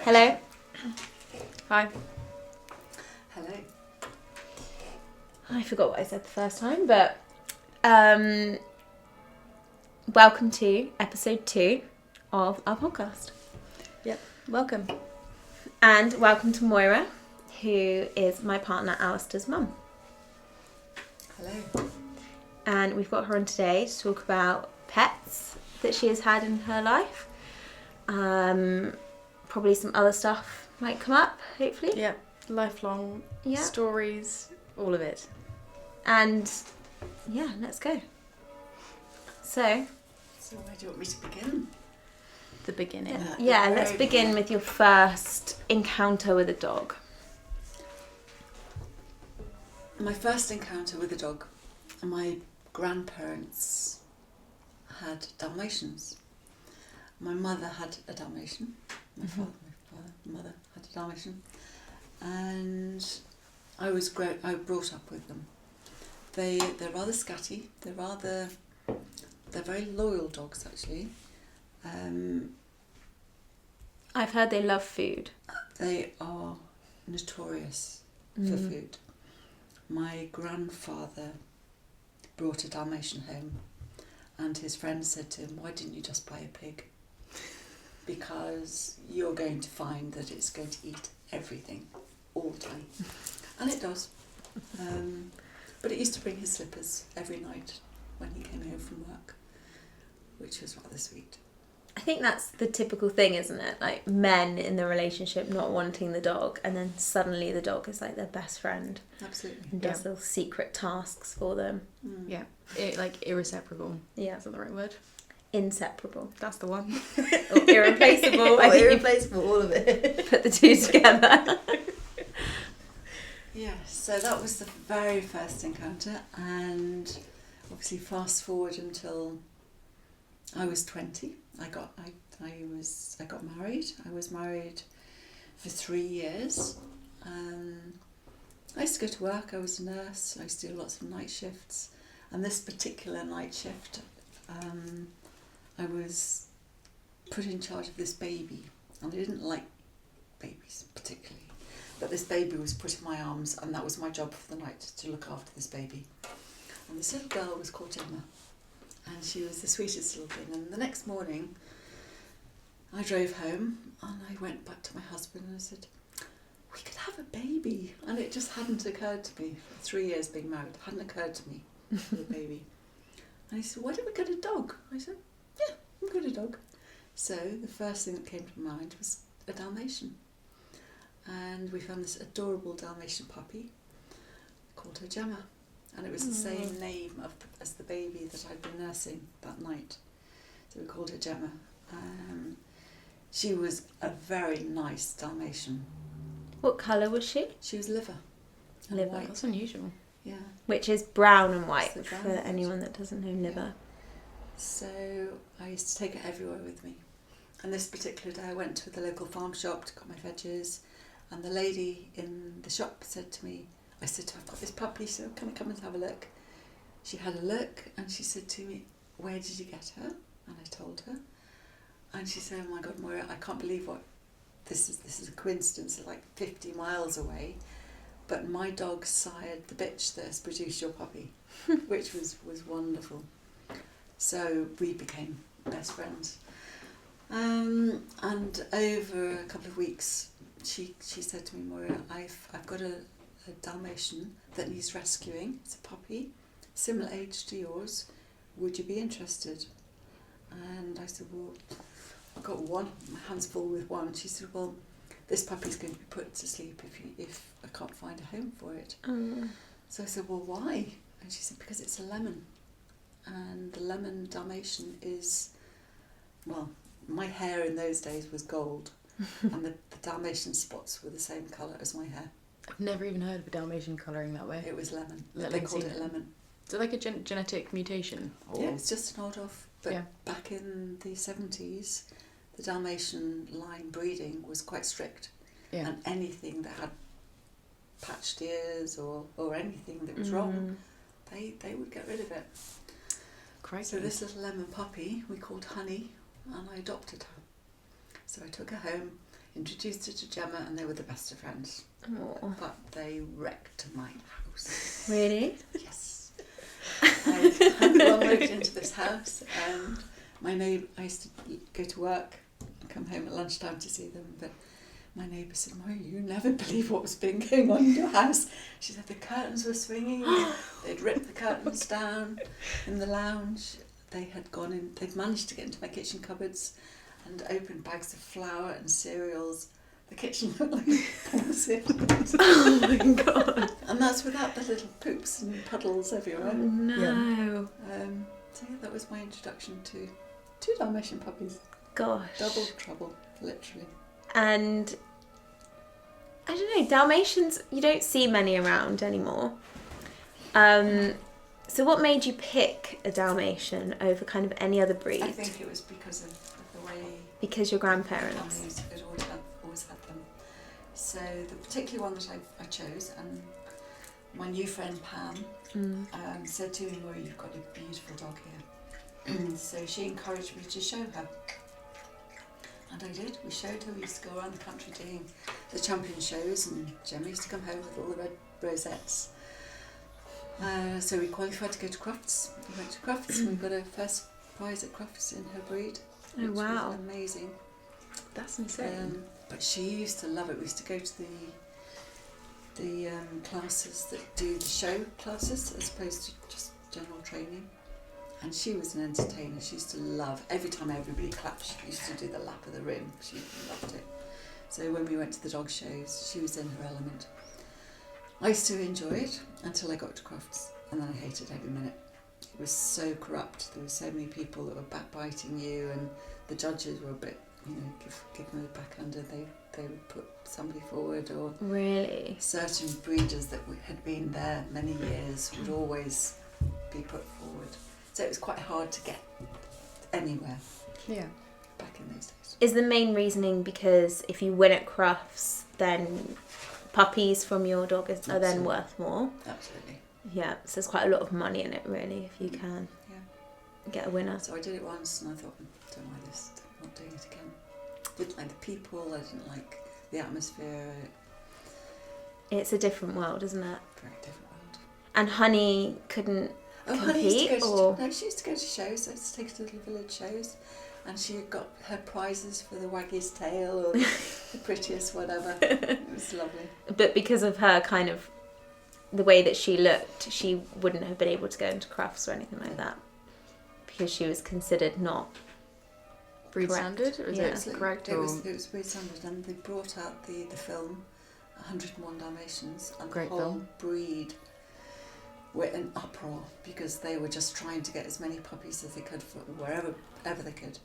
Hello. Hi. Hello. I forgot what I said the first time, but welcome to episode 2 of our podcast. Yep. Welcome. And welcome to Moira, who is my partner Alistair's mum. Hello. And we've got her on today to talk about pets that she has had in her life. Probably some other stuff might come up, hopefully. Yep. Lifelong stories, all of it. And yeah, let's go. So where do you want me to begin? The beginning. Yeah, let's begin with your first encounter with a dog. My first encounter with a dog, my grandparents had Dalmatians. My mother had a Dalmatian. My mother had a Dalmatian. And I was brought up with them. They're rather scatty. They're very loyal dogs, actually. I've heard they love food. They are notorious for food. My grandfather brought a Dalmatian home, and his friend said to him, "Why didn't you just buy a pig? Because you're going to find that it's going to eat everything all the time." And it does. But it used to bring his slippers every night when he came home from work, which was rather sweet. I think that's the typical thing, isn't it? Like men in the relationship not wanting the dog, and then suddenly the dog is like their best friend. Absolutely. And does little secret tasks for them. Mm. Yeah. Like irresistible. Yeah. Is that the right word? Inseparable. That's the one. Or irreplaceable. I think irreplaceable, all of it. you put the two together. Yeah, so that was the very first encounter, and obviously fast forward until I was 20. I got married. I was married for 3 years. I used to go to work. I was a nurse. I used to do lots of night shifts, and this particular night shift, I was put in charge of this baby, and I didn't like babies particularly. But this baby was put in my arms, and that was my job for the night, to look after this baby. And this little girl was called Emma, and she was the sweetest little thing. And the next morning, I drove home, and I went back to my husband and I said, "We could have a baby." And it just hadn't occurred to me, for 3 years being married, it hadn't occurred to me, for a baby. And he said, "Why don't we get a dog?" I said, "Yeah, we'll get a dog." So the first thing that came to my mind was a Dalmatian. And we found this adorable Dalmatian puppy, called her Gemma, and it was the same name as the baby that I'd been nursing that night, so we called her Gemma. She was a very nice Dalmatian. What colour was she? She was liver. And Liver. white. That's unusual. Yeah. Which is brown and white, It's the brown for and white. anyone that doesn't know liver. So I used to take her everywhere with me. And this particular day I went to the local farm shop to cut my veggies, and the lady in the shop said to me, I said to her, "I've got this puppy, so can I come and have a look?" She had a look, and she said to me, "Where did you get her?" And I told her. And she said, "Oh my God, Moira, I can't believe what this is a coincidence, like 50 miles away, but my dog sired the bitch that has produced your puppy," which was wonderful. So we became best friends. And over a couple of weeks, she said to me, "Moira, I've got a Dalmatian that needs rescuing. It's a puppy, similar age to yours. Would you be interested?" And I said, "Well, I've got one. My hands full with one." She said, "Well, this puppy's going to be put to sleep if I can't find a home for it." So I said, "Well, why?" And she said, "Because it's a lemon, and the lemon Dalmatian is, well, my hair in those days was gold, and the Dalmatian spots were the same colour as my hair. I've never even heard of a Dalmatian colouring that way. It was lemon. Let They me called see it it. lemon. Is it like a genetic mutation? Or... Yeah, it's just an odd off. But Yeah. back in the 70s, the Dalmatian line breeding was quite strict. Yeah. And anything that had patched ears or anything that was wrong, they would get rid of it. Crikey. So this little lemon puppy we called Honey, and I adopted her. So I took her home. introduced her to Gemma, and they were the best of friends. Oh. But they wrecked my house. Really? Yes. I moved into this house, and my neighbour, I used to go to work and come home at lunchtime to see them, but my neighbour said, Moira, you never believe what was been going on in your house. She said the curtains were swinging, they'd ripped the curtains down in the lounge, they had gone in, they'd managed to get into my kitchen cupboards and opened bags of flour and cereals. The kitchen looked like a porcelain. Oh my god. And that's without the little poops and puddles everywhere. Oh no. So yeah, that was my introduction to 2 Dalmatian puppies. Gosh. Double trouble, literally. And I don't know, Dalmatians, you don't see many around anymore. So what made you pick a Dalmatian over kind of any other breed? I think it was because of the way... Because your grandparents. Families had always had them. So the particular one that I chose, and my new friend Pam said to me, Moira, you've got a beautiful dog here. So she encouraged me to show her. And I did. We showed her. We used to go around the country doing the champion shows, and Gemma used to come home with all the red rosettes. So we qualified to go to Crufts. We went to Crufts and we got our first prize at Crufts in her breed. Oh wow. Was amazing. That's insane. But she used to love it. We used to go to the classes that do the show classes as opposed to just general training. And she was an entertainer. She used to love, every time everybody clapped, she used to do the lap of the rim. She loved it. So when we went to the dog shows, she was in her element. I used to enjoy it until I got to Crufts, and then I hated every minute. It was so corrupt. There were so many people that were backbiting you, and the judges were a bit, give them a backhander. They would put somebody forward, or really certain breeders that had been there many years would always be put forward. So it was quite hard to get anywhere. Yeah. Back in those days. Is the main reasoning because if you win at Crufts, then puppies from your dog are then worth more? Absolutely. Yeah, so there's quite a lot of money in it, really, if you can get a winner. So I did it once, and I thought, don't like this. I'm not doing it again. Didn't like the people. I didn't like the atmosphere. It's a different world, isn't it? Very different world. And Honey couldn't Honey used compete, to go or no, she used to go to shows. I used to take her to little village shows, and she got her prizes for the waggiest tail or the prettiest whatever. It was lovely. but because of her kind of the way that she looked, she wouldn't have been able to go into Crufts or anything like that because she was considered not Breed correct. standard? Or is it correct? It was breed standard, and they brought out the film 101 Dalmatians, and Great the whole film. breed were in uproar because they were just trying to get as many puppies as they could for wherever they could,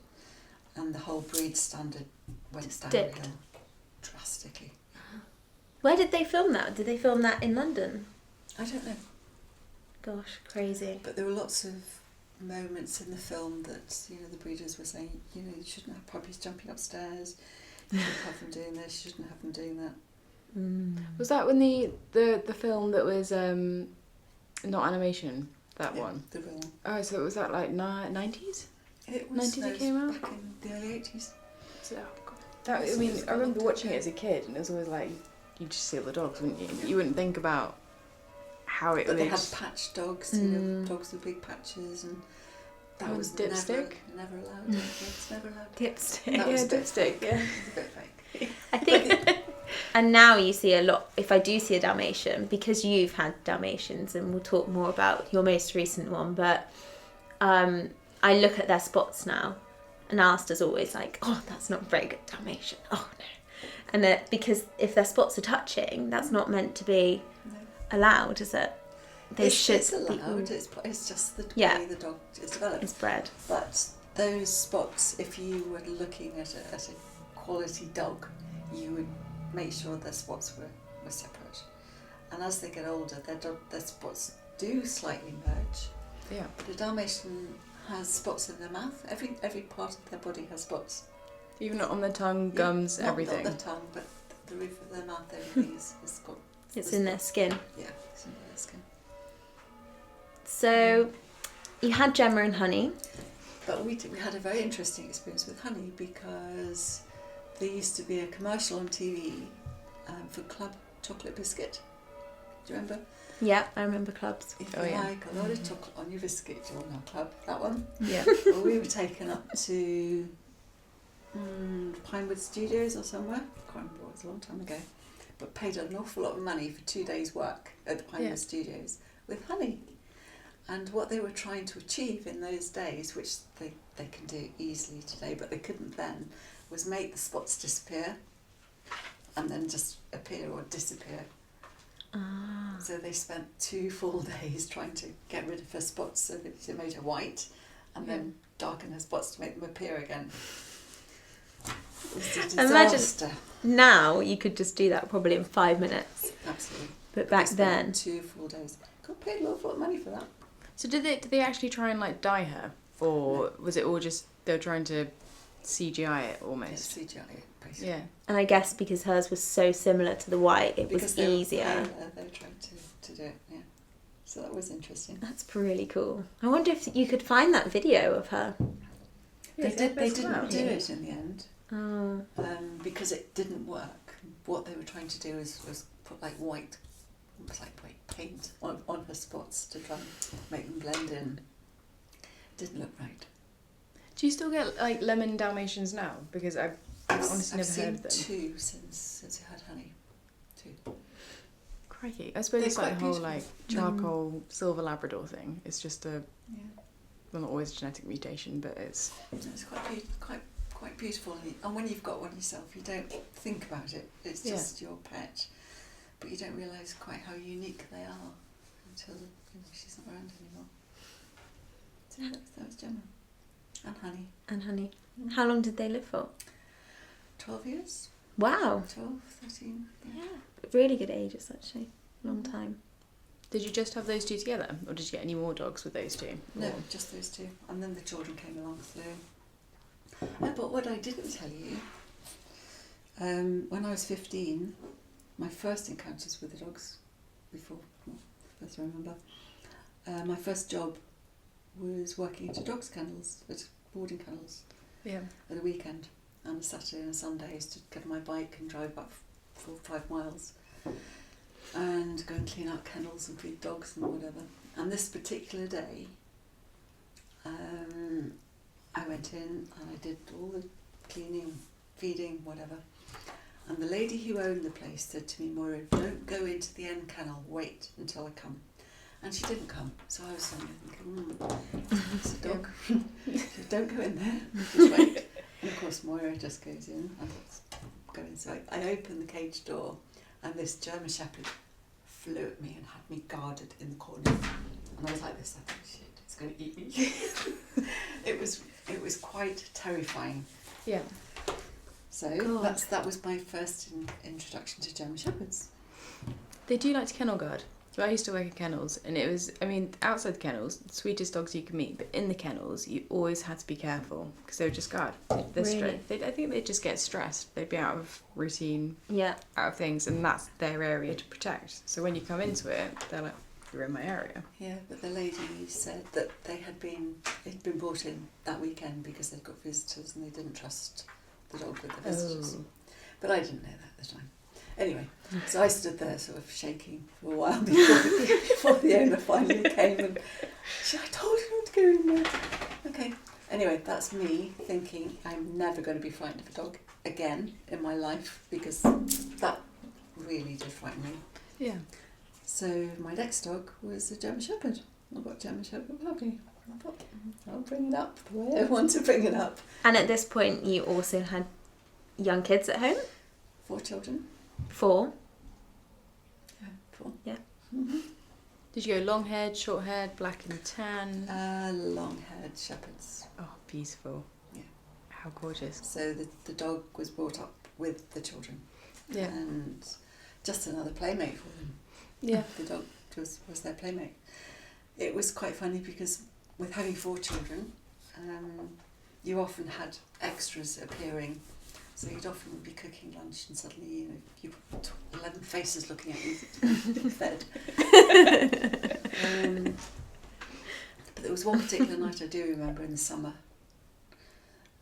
and the whole breed standard went Just downhill dipped. drastically. Where did they film that? Did they film that in London? I don't know, Gosh, crazy. but there were lots of moments in the film that the breeders were saying, you shouldn't have puppies jumping upstairs, you shouldn't have them doing this, you shouldn't have them doing that. Was that when the film that was not animation, that one? The real one. Oh, so was that like 90s? It was 90s it came out? back in the early 80s. So, I remember watching it as a kid, and it was always like, you just see all the dogs, wouldn't you? You wouldn't think about how it But was. they had patch dogs, dogs with big patches, and that was dipstick? never allowed. It's never allowed. Dipstick. That was a bit dipstick. fake. Yeah. It's a bit fake. I think, and now you see a lot, if I do see a Dalmatian, because you've had Dalmatians, and we'll talk more about your most recent one, but I look at their spots now, and Alistair's always like, oh, that's not a very good Dalmatian, oh no. And that because if their spots are touching, that's not meant to be allowed, is it? It's allowed, it's just the way the dog is developed. It's bred. But those spots, if you were looking at a quality dog, you would make sure their spots were separate. And as they get older, their spots do slightly merge. Yeah. The Dalmatian has spots in their mouth. Every part of their body has spots. Even on the tongue, gums, everything. Not the tongue, but the roof of their mouth, everything is got... It's in their skin. Yeah, it's in their skin. So, you had Gemma and Honey. But we had a very interesting experience with Honey because there used to be a commercial on TV for Club Chocolate Biscuit. Do you remember? Yeah, I remember Clubs. If you like a lot of chocolate on your biscuit, you're not Club. That one. Yeah. Well, we were taken up to Pinewood Studios or somewhere. I can't remember, it was a long time ago. But paid an awful lot of money for 2 days' work at the Pinewood Studios with honey. And what they were trying to achieve in those days, which they can do easily today, but they couldn't then, was make the spots disappear and then just appear or disappear. Ah. So they spent 2 full days trying to get rid of her spots so that they made her white and then darken her spots to make them appear again. It was a disaster. Imagine now you could just do that probably in 5 minutes. Absolutely. But back They then... spent 2 full days. Got paid an awful lot of money for that. So did they actually try and like dye her, or was it all just they were trying to CGI it almost? Yeah, CGI, basically. Yeah. And I guess because hers was so similar to the white, it Because was they easier. They tried to do it, yeah. So that was interesting. That's really cool. I wonder if you could find that video of her. They didn't do it in the end. Oh. Because it didn't work. What they were trying to do was put like white paint on her spots to try and make them blend in. Didn't look right. Do you still get like lemon Dalmatians now? Because I've honestly I've never heard of them. seen 2 since I had honey. 2. Crikey. I suppose They're it's like the quite whole beautiful. like charcoal silver Labrador thing. It's just Yeah. well, not always a genetic mutation, but it's... It's quite beautiful. And when you've got one yourself, you don't think about it. It's just your pet. But you don't realise quite how unique they are until she's not around anymore. So that was Gemma. And Honey. And Honey. How long did they live for? 12 years? Wow. 12, 13. Yeah. Really good ages, actually. Long time. Did you just have those 2 together? Or did you get any more dogs with those 2? No, Or- just those 2. And then the children came along through. But what I didn't tell you, when I was 15, my first encounters with the dogs, first I remember, my first job was working at a dogs kennels, at boarding kennels, Yeah. at a weekend. And a Saturday and a Sunday I used to get on my bike and drive about 4 or 5 miles and go and clean out kennels and feed dogs and whatever. And this particular day, I went in and I did all the cleaning, feeding, whatever. And the lady who owned the place said to me, Moira, don't go into the end kennel, wait until I come. And she didn't come, so I was thinking, it's a dog. She said, don't go in there, just wait. And of course Moira just goes in, and go in. So I opened the cage door, and this German Shepherd flew at me and had me guarded in the corner. And I was like this, I thought, shit, it's going to eat me. It was quite terrifying. Yeah. So God. that was my first introduction to German Shepherds. They do like to kennel guard. So I used to work at kennels, and it was, I mean, outside the kennels, the sweetest dogs you could meet, but in the kennels, you always had to be careful, because they would just guard. They're Really? I think they'd just get stressed. They'd be out of routine, Yeah. out of things, and that's their area to protect. So when you come into it, they're like, you're in my area. Yeah, but the lady said that they'd been brought in that weekend because they'd got visitors and they didn't trust the dog with the visitors. Oh. But I didn't know that at the time. Anyway, so I stood there sort of shaking for a while before the owner finally came and I told him not to go in there. Okay. Anyway, that's me thinking I'm never going to be frightened of a dog again in my life, because that really did frighten me. Yeah. So my next dog was a German Shepherd. I got German Shepherd puppy. I thought, I'll bring it up the way I want to bring it up. And at this point, you also had young kids at home? 4 children. 4? Yeah, 4. Yeah. Mm-hmm. Did you go long-haired, short-haired, black and tan? Long-haired shepherds. Oh, beautiful. Yeah. How gorgeous. So the dog was brought up with the children. Yeah. And just another playmate for them. Yeah. The dog was their playmate. It was quite funny because with having 4 children, you often had extras appearing. So you'd often be cooking lunch and suddenly you put 11 faces looking at you to be fed. But there was one particular night I do remember in the summer,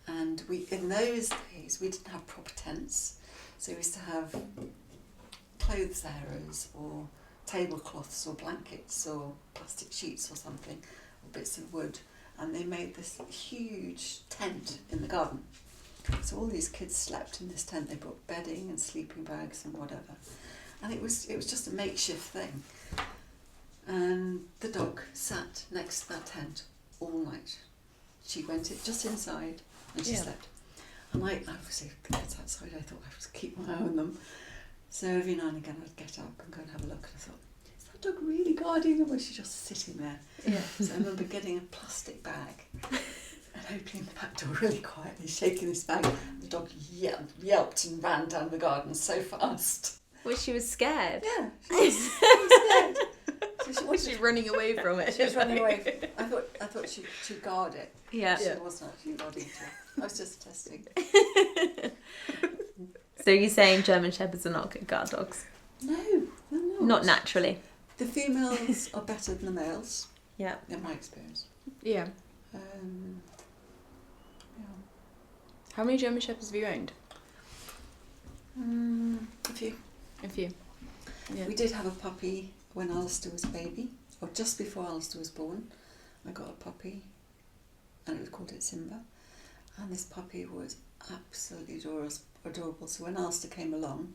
and And in those days, we didn't have proper tents. So we used to have clothes areas or tablecloths or blankets or plastic sheets or something, or bits of wood. And they made this huge tent in the garden. So all these kids slept in this tent. They brought bedding and sleeping bags and whatever. And it was just a makeshift thing. And the dog sat next to that tent all night. She went just inside and she slept. And I obviously, the kids outside, I thought I was keep my eye on them. So every now and again I'd get up and go and have a look, and I thought, is that dog really guarding them, or is she just sitting there? Yeah. So I remember getting a plastic bag and opening the back door really quietly, shaking this bag, and the dog yelped and ran down the garden so fast. Well, she was scared. Yeah, she was scared. So Was she running away from it? She was running away from it. I thought she'd guard it. Yeah. She wasn't actually guarding it. I was just testing. So you're saying German Shepherds are not good guard dogs? No, they're not. Not naturally. The females are better than the males, Yeah. in my experience. Yeah. Yeah. How many German Shepherds have you owned? A few. A few. Yeah. We did have a puppy when Alistair was a baby, or just before Alistair was born. I got a puppy, and we called it Simba. And this puppy was absolutely adorable. So when Alistair came along,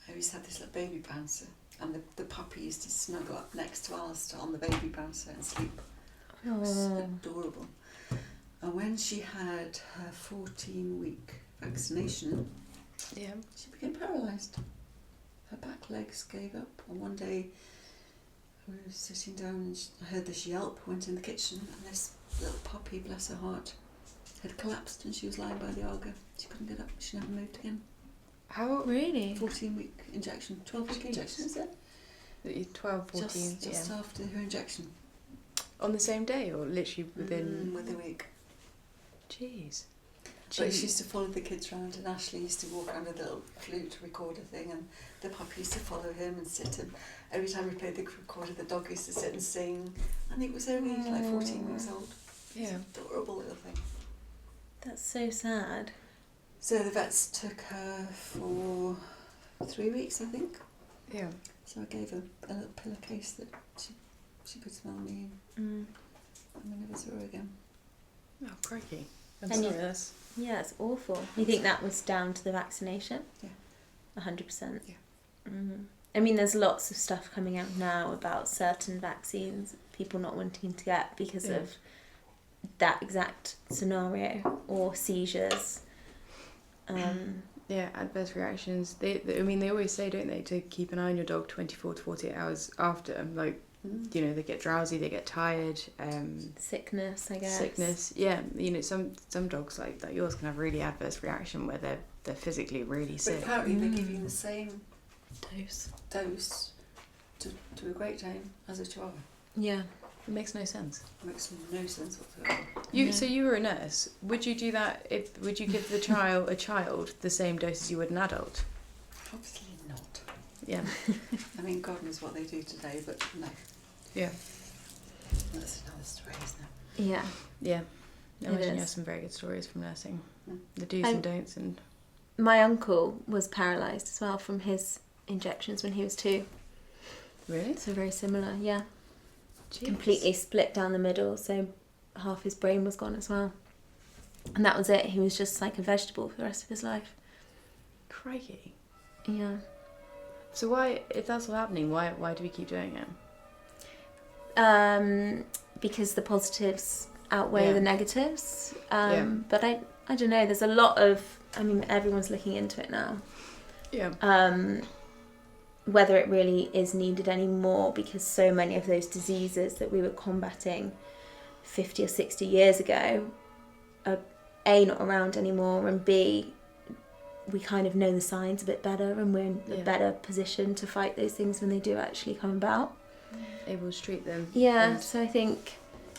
I always had this little baby bouncer, and the puppy used to snuggle up next to Alistair on the baby bouncer and sleep. It was adorable. And when she had her 14-week vaccination, Yeah. she became paralysed. Her back legs gave up, and one day we were sitting down and I heard this yelp, went in the kitchen, and this little puppy, bless her heart, had collapsed, and she was lying by the Arga. She couldn't get up, she never moved again. How? Really? 14-week injection, 12-week injection, is it? 12, 14, Just after her injection. On the same day, or literally within... Within a week. Jeez. But she used to follow the kids around, and Ashley used to walk around with a little flute recorder thing, and the puppy used to follow him and sit, and every time we played the recorder, the dog used to sit and sing, and it was only like 14 weeks old. Yeah. It's an adorable little thing. That's so sad. So the vets took her for 3 weeks, I think. Yeah. So I gave her a little pillowcase that she could smell me in, and we never saw her again. Oh, crikey. I'm And sorry, you- that's... Yeah, it's awful. You think that was down to the vaccination? Yeah. 100%. Yeah. I mean, there's lots of stuff coming out now about certain vaccines people not wanting to get because of that exact scenario, or seizures. Yeah, adverse reactions. They always say, don't they, to keep an eye on your dog 24 to 48 hours after. Like, you know, they get drowsy, they get tired. Sickness, I guess. Sickness, yeah. You know, some dogs like yours can have really adverse reaction where they're physically really But sick. apparently they're giving the same Dose. to a Great Dane as a Chihuahua. Yeah. It makes no sense. It makes no sense whatsoever. So you were a nurse. Would you do that? Would you give a child the same dose as you would an adult? Obviously not. Yeah. I mean, God knows what they do today, but no. Yeah. That's another story, isn't it? Yeah. Yeah. I It imagine you is. have some very good stories from nursing. Mm. The do's and don'ts and... My uncle was paralysed as well from his injections when he was 2. Really? So very similar, yeah. Jeez. Completely split down the middle, so half his brain was gone as well. And that was it. He was just like a vegetable for the rest of his life. Crikey. Yeah. So why, if that's all happening, why do we keep doing it? Because the positives outweigh the negatives. Yeah. But I don't know, there's a lot of, I mean, everyone's looking into it now. Yeah. Whether it really is needed anymore, because so many of those diseases that we were combating 50 or 60 years ago are A, not around anymore, and B, we kind of know the signs a bit better, and we're in a better position to fight those things when they do actually come about. Able to treat them. Yeah, And- so I think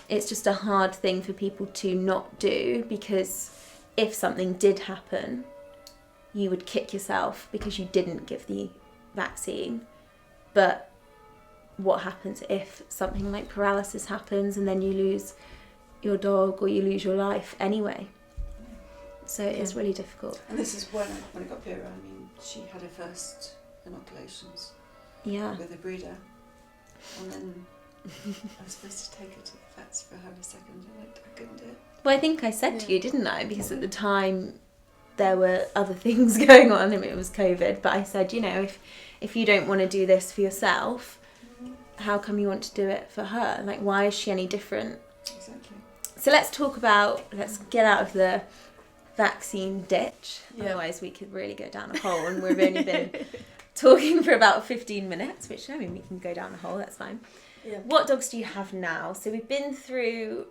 it's just a hard thing for people to not do, because if something did happen, you would kick yourself because you didn't give the vaccine. But what happens if something like paralysis happens and then you lose your dog or you lose your life anyway? So it is really difficult. And this is when I got Vera. I mean, she had her first inoculations Yeah. with a breeder, and then I was supposed to take her to the vets for her second, and I couldn't do it. Well, I think I said to you, didn't I? Because at the time there were other things going on. I mean, it was COVID. But I said, you know, if you don't want to do this for yourself, how come you want to do it for her? Like, why is she any different? Exactly. So let's get out of the vaccine ditch. Otherwise we could really go down a hole, and we've only been talking for about 15 minutes, which, I mean, we can go down a hole, that's fine. Yeah. What dogs do you have now? So we've been through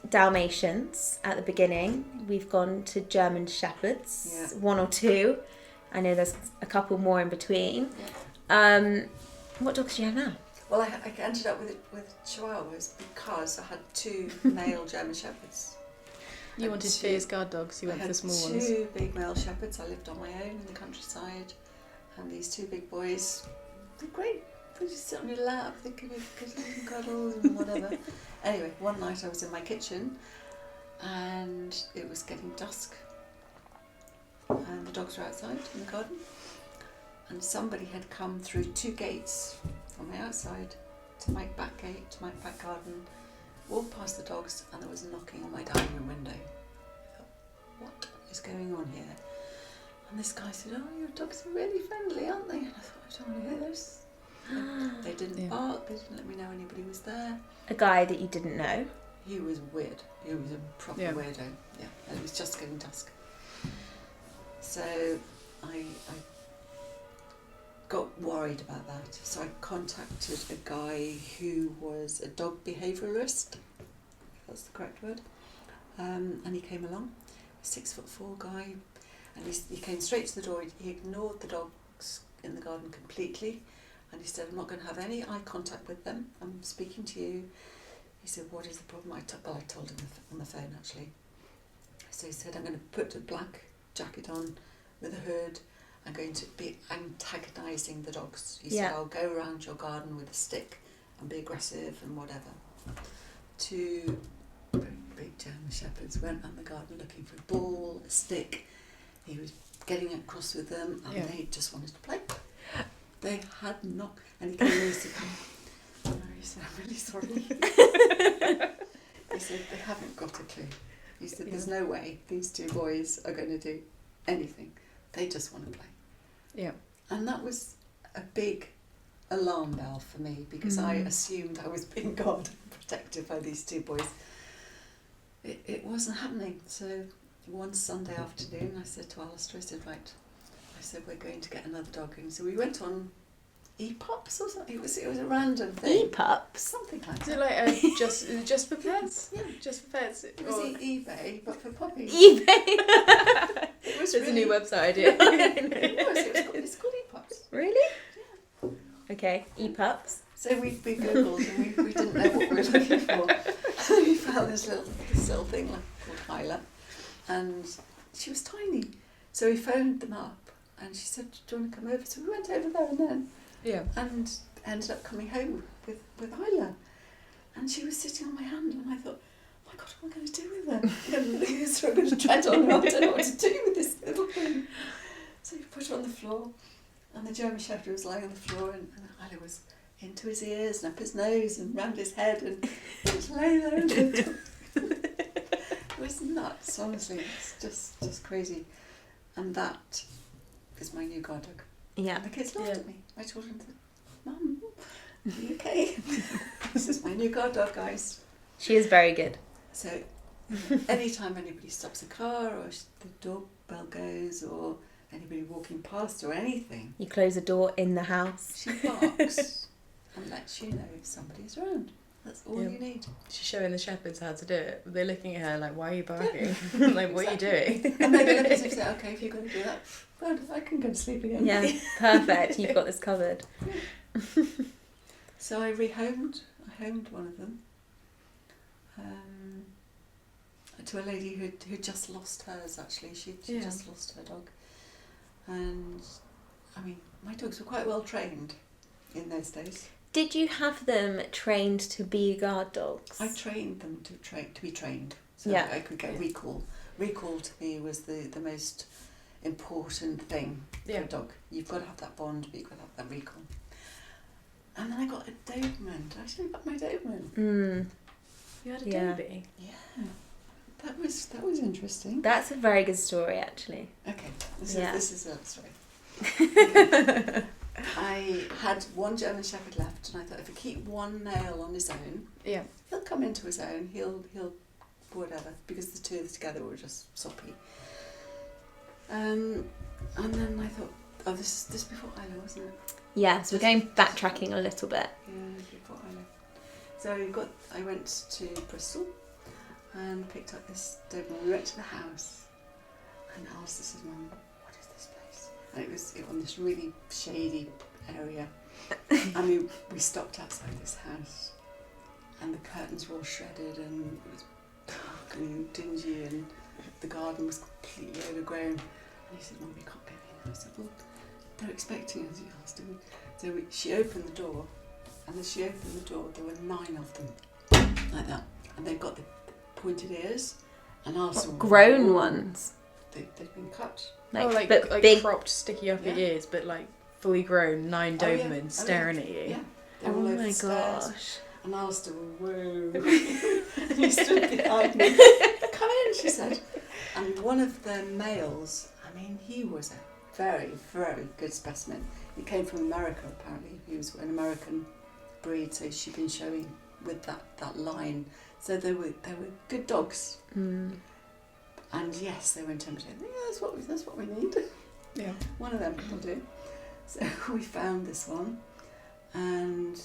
Dalmatians at the beginning. We've gone to German Shepherds, 1 or 2. I know there's a couple more in between. Yeah. What dogs do you have now? Well, I ended up with Chihuahuas because I had 2 male German Shepherds. You wanted to be as guard dogs, you went for the small I ones. had 2 big male Shepherds. I lived on my own in the countryside, and these 2 big boys, they're great. They just sit on your lap, they give you kisses and cuddles and whatever. Anyway, one night I was in my kitchen, and it was getting dusk, and the dogs were outside in the garden, and somebody had come through 2 gates from the outside to my back gate, to my back garden, walked past the dogs, and there was knocking on my dining room window. I thought, what is going on here? And this guy said, oh, your dogs are really friendly, aren't they? And I thought, I don't want to hear this. They didn't bark, they didn't let me know anybody was there. A guy that you didn't know? He was weird. He was a proper weirdo. Yeah, and it was just getting dusk. So I got worried about that. So I contacted a guy who was a dog behaviouralist, if that's the correct word, and he came along, a 6'4" guy, and he came straight to the door. He ignored the dogs in the garden completely, and he said, I'm not going to have any eye contact with them. I'm speaking to you. He said, what is the problem? I told him on the phone, actually. So he said, I'm going to put a black jacket on with a hood. I'm going to be antagonising the dogs. He said, I'll go around your garden with a stick and be aggressive and whatever. 2 very big German Shepherds went around the garden looking for a ball, a stick. He was getting across with them, and they just wanted to play. They had not, and he came and he said, he said, I'm really sorry. He said, they haven't got a clue. He said, there's no way these 2 boys are going to do anything. They just want to play. Yeah. And that was a big alarm bell for me, because I assumed I was being guarded and protected by these 2 boys. It wasn't happening. So one Sunday afternoon I said to Alistair, I said, right, I said, we're going to get another dog. And so we went on E-Pups or something. It was a random thing. E-Pups? Something like Is that. it like just for pets? Yeah. Just for pets? It was eBay, but for puppies. eBay? It was There's really, a new website idea. it's called E-Pups. Really? Yeah. Okay, E-Pups. So we googled, and we didn't know what we were looking for. So we found this little thing called Hyla, and she was tiny. So we phoned them up, and she said, do you want to come over? So we went over there and then, and ended up coming home with Hyla. And she was sitting on my hand, and I thought, oh my God, what am I going to do with her? I'm going to lose her, I'm going to tread on her, I don't know what to do with this little thing. So we put her on the floor, and the German Shepherd was lying on the floor, and Hyla was into his ears and up his nose and round his head, and just lay there. And it was nuts, honestly. It's just crazy. And that is my new guard dog. Yeah. And the kids laughed at me. My children said, Mum, are you okay? This is my new guard dog, guys. She is very good. So anytime anybody stops a car, or the doorbell goes, or anybody walking past or anything, You close a door in the house. she barks and lets you know if somebody's around. That's all you need. She's showing the shepherds how to do it. They're looking at her like, why are you barking? Like, what are you doing? And they look at us and say, okay, if you're going to do that, well, I can go to sleep again. Yeah, perfect. You've got this covered. So I homed one of them to a lady who just lost hers, actually. She just lost her dog. And, I mean, my dogs were quite well trained in those days. Did you have them trained to be guard dogs? I trained them to be trained, so I could get recall. recall to me was the most important thing for a dog. You've got to have that bond, but you've got to have that recall. And then I got a Doberman. Did I tell you about my Doberman? You had a Dobie? Yeah. That was interesting. That's a very good story, actually. Okay, this is a story. I had one German Shepherd left, and I thought if I keep one male on his own, he'll come into his own. He'll whatever, because the two of us together were just soppy. And then I thought, oh, this before Isla, wasn't it? Yeah, so we're going backtracking a little bit. Yeah, before Isla. So I went to Bristol and picked up this Doberman. We went to the house, and Alistair said, "Mum, what is this place?" And it was on this really shady area. And we stopped outside this house, and the curtains were all shredded, and it was dark and dingy, and the garden was completely overgrown. And he said, "Mum, we can't go in." I said, "Well, they're expecting us," he asked. So she opened the door, and as she opened the door, there were 9 of them, like that. And they've got the pointed ears, and also grown ones. They've been cut. Like big, cropped, sticky up ears, but like fully grown 9 Dobermans staring at you. Yeah. They're all over my the stairs. gosh. And Alistair, whoa. And he stood behind me. "Come in," she said. And one of the males, I mean, he was a very, very good specimen. He came from America, apparently. He was an American breed, so she'd been showing with that line. So they were good dogs. And yes, they were intimidating. Yeah, that's what we need. Yeah. One of them will do. So we found this one and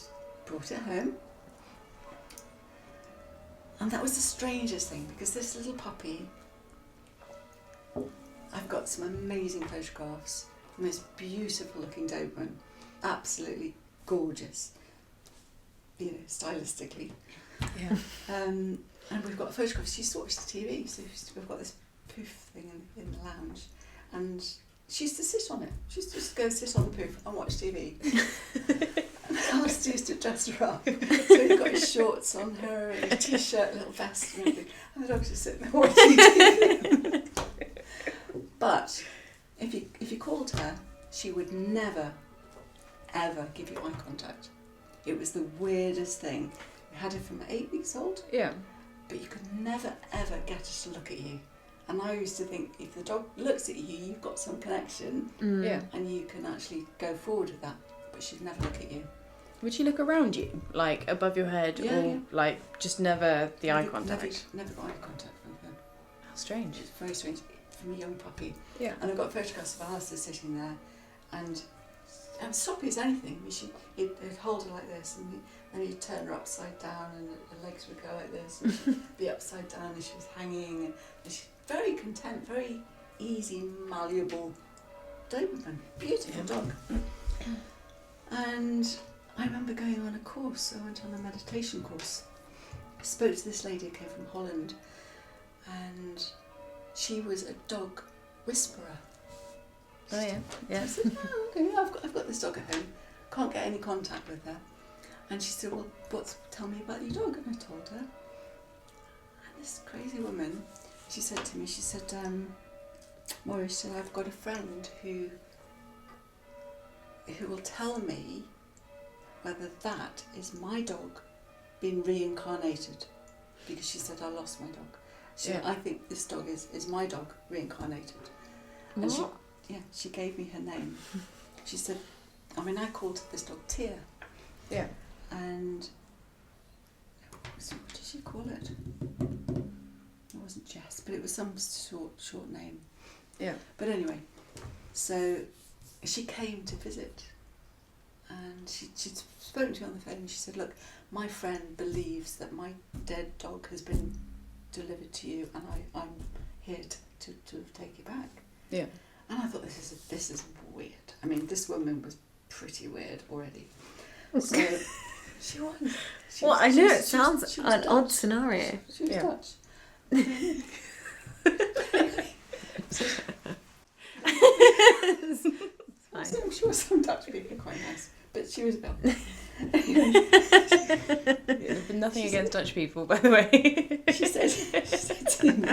brought it home. And that was the strangest thing, because this little puppy, I've got some amazing photographs, the most beautiful looking Doberman, absolutely gorgeous, stylistically. Yeah. And we've got photographs. She used to watch the TV, so we've got this poof thing in the lounge, and she used to sit on it. She used to just go sit on the poof and watch TV. And Alistair used to dress her up. So he's got his shorts on her, and a t-shirt, a little vest and everything. And the dog's just sitting there watching TV. But if you called her, she would never, ever give you eye contact. It was the weirdest thing. We had her from 8 weeks old. Yeah. But you could never, ever get her to look at you. And I used to think, if the dog looks at you, you've got some connection. Yeah. And you can actually go forward with that. But she'd never look at you. Would she look around you, like above your head, like just never the eye contact? Never got eye contact with her. How strange. It's very strange. From a young puppy. Yeah. And I've got photographs of Alistair sitting there, and soppy as anything. He'd hold her like this, and he'd turn her upside down, and her legs would go like this, and she'd be upside down, and she was hanging, and she's very content, very easy, malleable Doberman. Beautiful dog. And I remember going on a course. I went on a meditation course. I spoke to this lady who came from Holland, and she was a dog whisperer. Oh yeah, yeah. I said, "Oh, okay, I've got this dog at home. Can't get any contact with her." And she said, "Well, tell me about your dog." And I told her. And this crazy woman, she said to me, she said, "Moira, she said, I've got a friend who will tell me whether that is my dog being reincarnated." Because she said, "I lost my dog." She said, "I think this dog is my dog reincarnated." And she gave me her name. She said, I called this dog Tia. Yeah. And what did she call it? It wasn't Jess, but it was some short name. Yeah. But anyway, so she came to visit, and she'd spoken to me on the phone, and she said, "Look, my friend believes that my dead dog has been delivered to you, and I'm here to take it back." Yeah. And I thought, this is weird. I mean, this woman was pretty weird already. So she was. I know it sounds an Dutch. odd scenario. She was Dutch. I'm sure some Dutch people are quite nice, but she was a bit. Nothing against Dutch people, by the way. She said to me,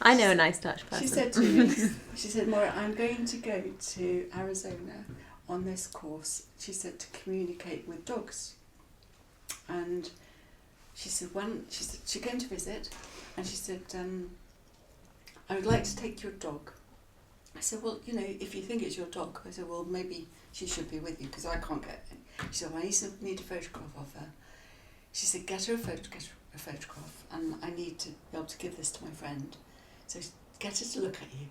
I know a nice Dutch person. She said to me, she said, Moira, I'm going to go to Arizona on this course, she said, to communicate with dogs. And she said, she came to visit, and she said, I would like to take your dog. I said, well, you know, if you think it's your dog, I said, well, maybe she should be with you, because I can't get it. She said, well, I need a photograph of her. She said, get her a photograph, and I need to be able to give this to my friend. So get her to look at you.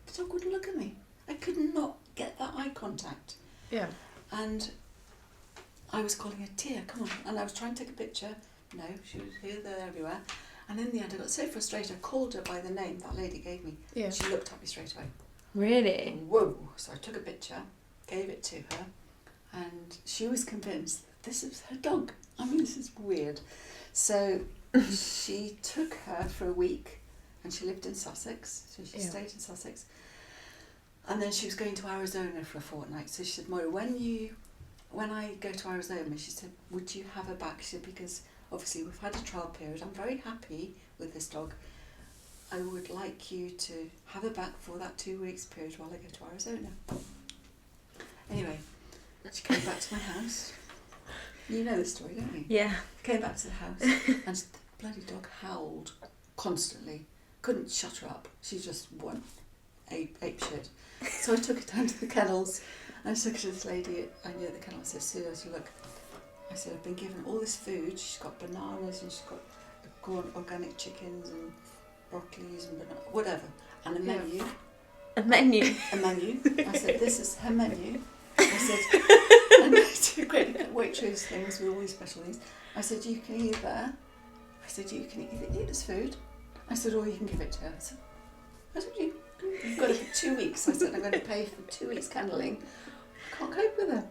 The dog wouldn't look at me. I could not get that eye contact. Yeah. And I was calling her, Tia, come on. And I was trying to take a picture. No, she was here, there, everywhere. And in the end, I got so frustrated, I called her by the name that lady gave me. Yeah. She looked at me straight away. Really? Whoa. So I took a picture, gave it to her, and she was convinced that this is her dog. I mean, this is weird. So she took her for a week, and she lived in Sussex. So she stayed in Sussex. And then she was going to Arizona for a fortnight. So she said, Moira, when I go to Arizona, she said, would you have her back? She said, because obviously we've had a trial period. I'm very happy with this dog. I would like you to have her back for that 2 weeks period while I go to Arizona. Anyway, she came back to my house. You know the story, don't you? Yeah. Came back to the house, and the bloody dog howled constantly. Couldn't shut her up. She just went ape shit. So I took her down to the kennels, and I took her to this lady I knew at the kennel. I said, Sue, I said, look, I said, I've been given all this food. She's got bananas, and she's got organic chickens and broccolis and whatever, and a menu. A menu? A menu. I said, this is her menu. I said, and I took great Waitrose things with all these special things. I said, you can either eat this food. I said, or you can give it to her. I said, you've got it for 2 weeks. I said, I'm going to pay for 2 weeks candling. I can't cope with her.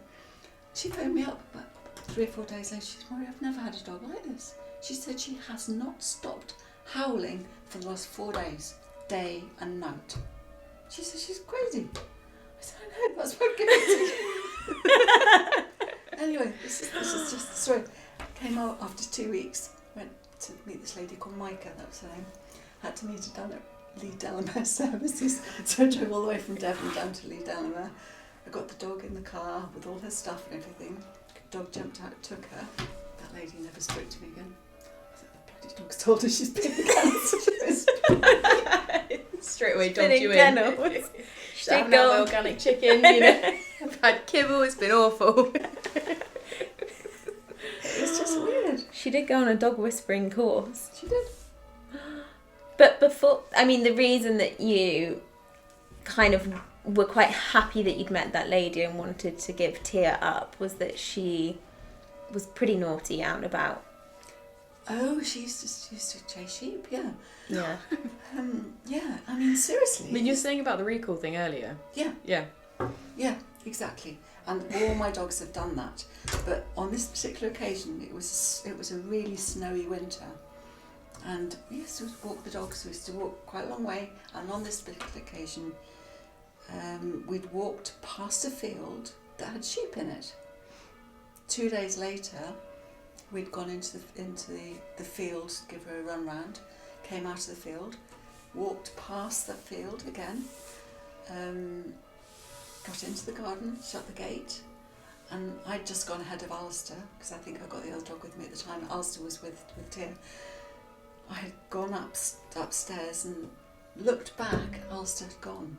She phoned me up about 3 or 4 days later. She said, Moira, I've never had a dog like this. She said she has not stopped howling for the last 4 days, day and night. She said she's crazy. I said, I know, that's why I'm giving it to you. Anyway, this is just the story. Came out after 2 weeks, went to meet this lady called Micah, that was her name. Had to meet her down at Lee Delamere Services. So I drove all the way from Devon down to Lee Delamere. I got the dog in the car with all her stuff and everything. The dog jumped out, took her. That lady never spoke to me again. I thought the bloody dog's told her she's been the Straight away dogged you in. Kennels. She did go organic chicken, you know. I've had kibble, it's been awful. It's just weird. She did go on a dog whispering course. She did. But before, I mean, the reason that you kind of were quite happy that you'd met that lady and wanted to give Tia up was that she was pretty naughty out and about. Oh, she used to chase sheep, yeah. Yeah. Yeah, I mean, seriously. I mean, you were saying about the recall thing earlier. Yeah. Yeah. Yeah, exactly. And all my dogs have done that. But on this particular occasion, it was a really snowy winter. And we used to walk the dogs, we used to walk quite a long way. And on this particular occasion, we'd walked past a field that had sheep in it. 2 days later, we'd gone into the field to give her a run round, came out of the field, walked past the field again, got into the garden, shut the gate, and I'd just gone ahead of Alistair, because I think I got the other dog with me at the time. Alistair was with Tia. I had gone upstairs and looked back, Alistair had gone.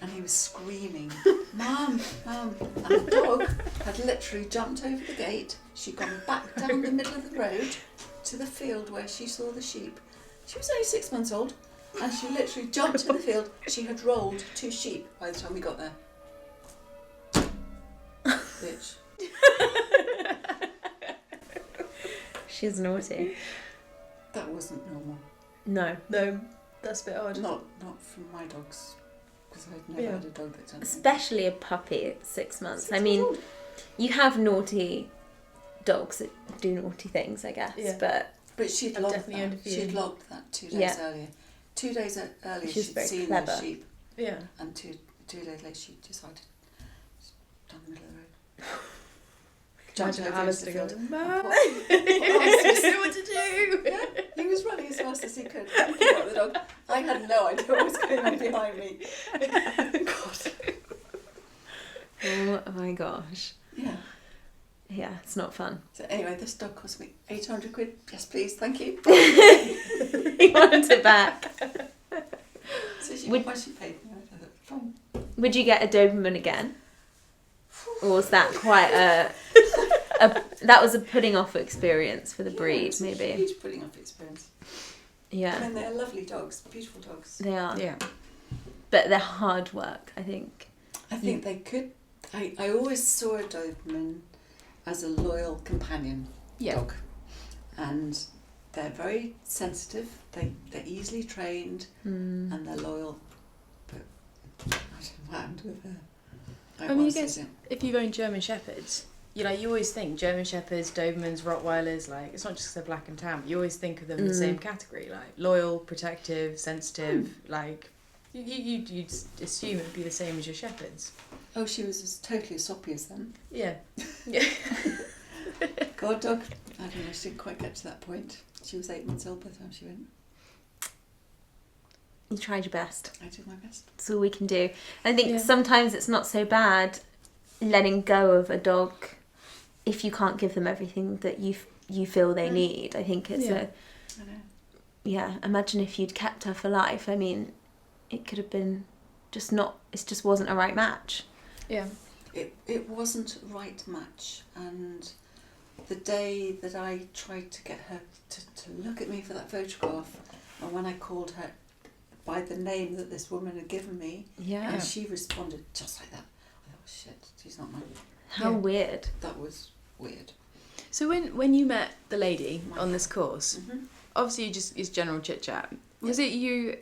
And he was screaming, Mum, Mum. And the dog had literally jumped over the gate. She'd gone back down the middle of the road to the field where she saw the sheep. She was only 6 months old, and she literally jumped in the field. She had rolled 2 sheep by the time we got there. Bitch. She's naughty. That wasn't normal. No. No, that's a bit odd. Not from my dogs, because I'd never had a dog that done that. Especially a puppy at 6 months. 6 I mean, months old. you have naughty dogs that do naughty things, I guess. Yeah. But she'd I've logged definitely owned a that. few. She'd logged that 2 days Yeah. earlier. 2 days earlier, She's she'd very seen clever. the sheep, Yeah. and two days later, she decided down the middle of the road. jumped Imagine over into the Alistair field. going, And "Mum, put- I don't know what to do." Yeah, he was running as fast as he could, picking up the dog. I had no idea what was going on behind me. God. Oh my gosh. Yeah. Yeah, it's not fun. So anyway, this dog cost me 800 quid. Yes, please, thank you. You want it back. So once she paid me, I thought, fine. Would you get a Doberman again? Or was that quite that was a putting off experience for the breed, It's a maybe? huge putting off experience. I Yeah, mean, they're lovely dogs, beautiful dogs. they are. Yeah. But they're hard work, I think. I think they could. I always saw a Doberman as a loyal companion dog, and they're very sensitive. They're easily trained and they're loyal. But I don't know what happened with her. I mean, you guess if you've owned German Shepherds, you always think German Shepherds, Dobermans, Rottweilers, like, it's not just 'cause they're black and tan, but you always think of them in the same category, like loyal, protective, sensitive, like, you'd assume it would be the same as your Shepherds. Oh, she was as totally as soppy as them. Yeah. Yeah. God dog. I don't know, she didn't quite get to that point. She was 8 months old by the time she went. You tried your best. I did my best. That's all we can do. I think sometimes it's not so bad letting go of a dog if you can't give them everything that you feel they need. I think it's I know. imagine if you'd kept her for life. I mean, it could have been it just wasn't a right match. Yeah. It wasn't a right match, and the day that I tried to get her to look at me for that photograph, and when I called her by the name that this woman had given me, Yeah. and she responded just like that, I thought, shit, she's not mine. How weird. That was weird. So when you met the lady on this course, Mm-hmm. obviously it's general chit chat. Was it you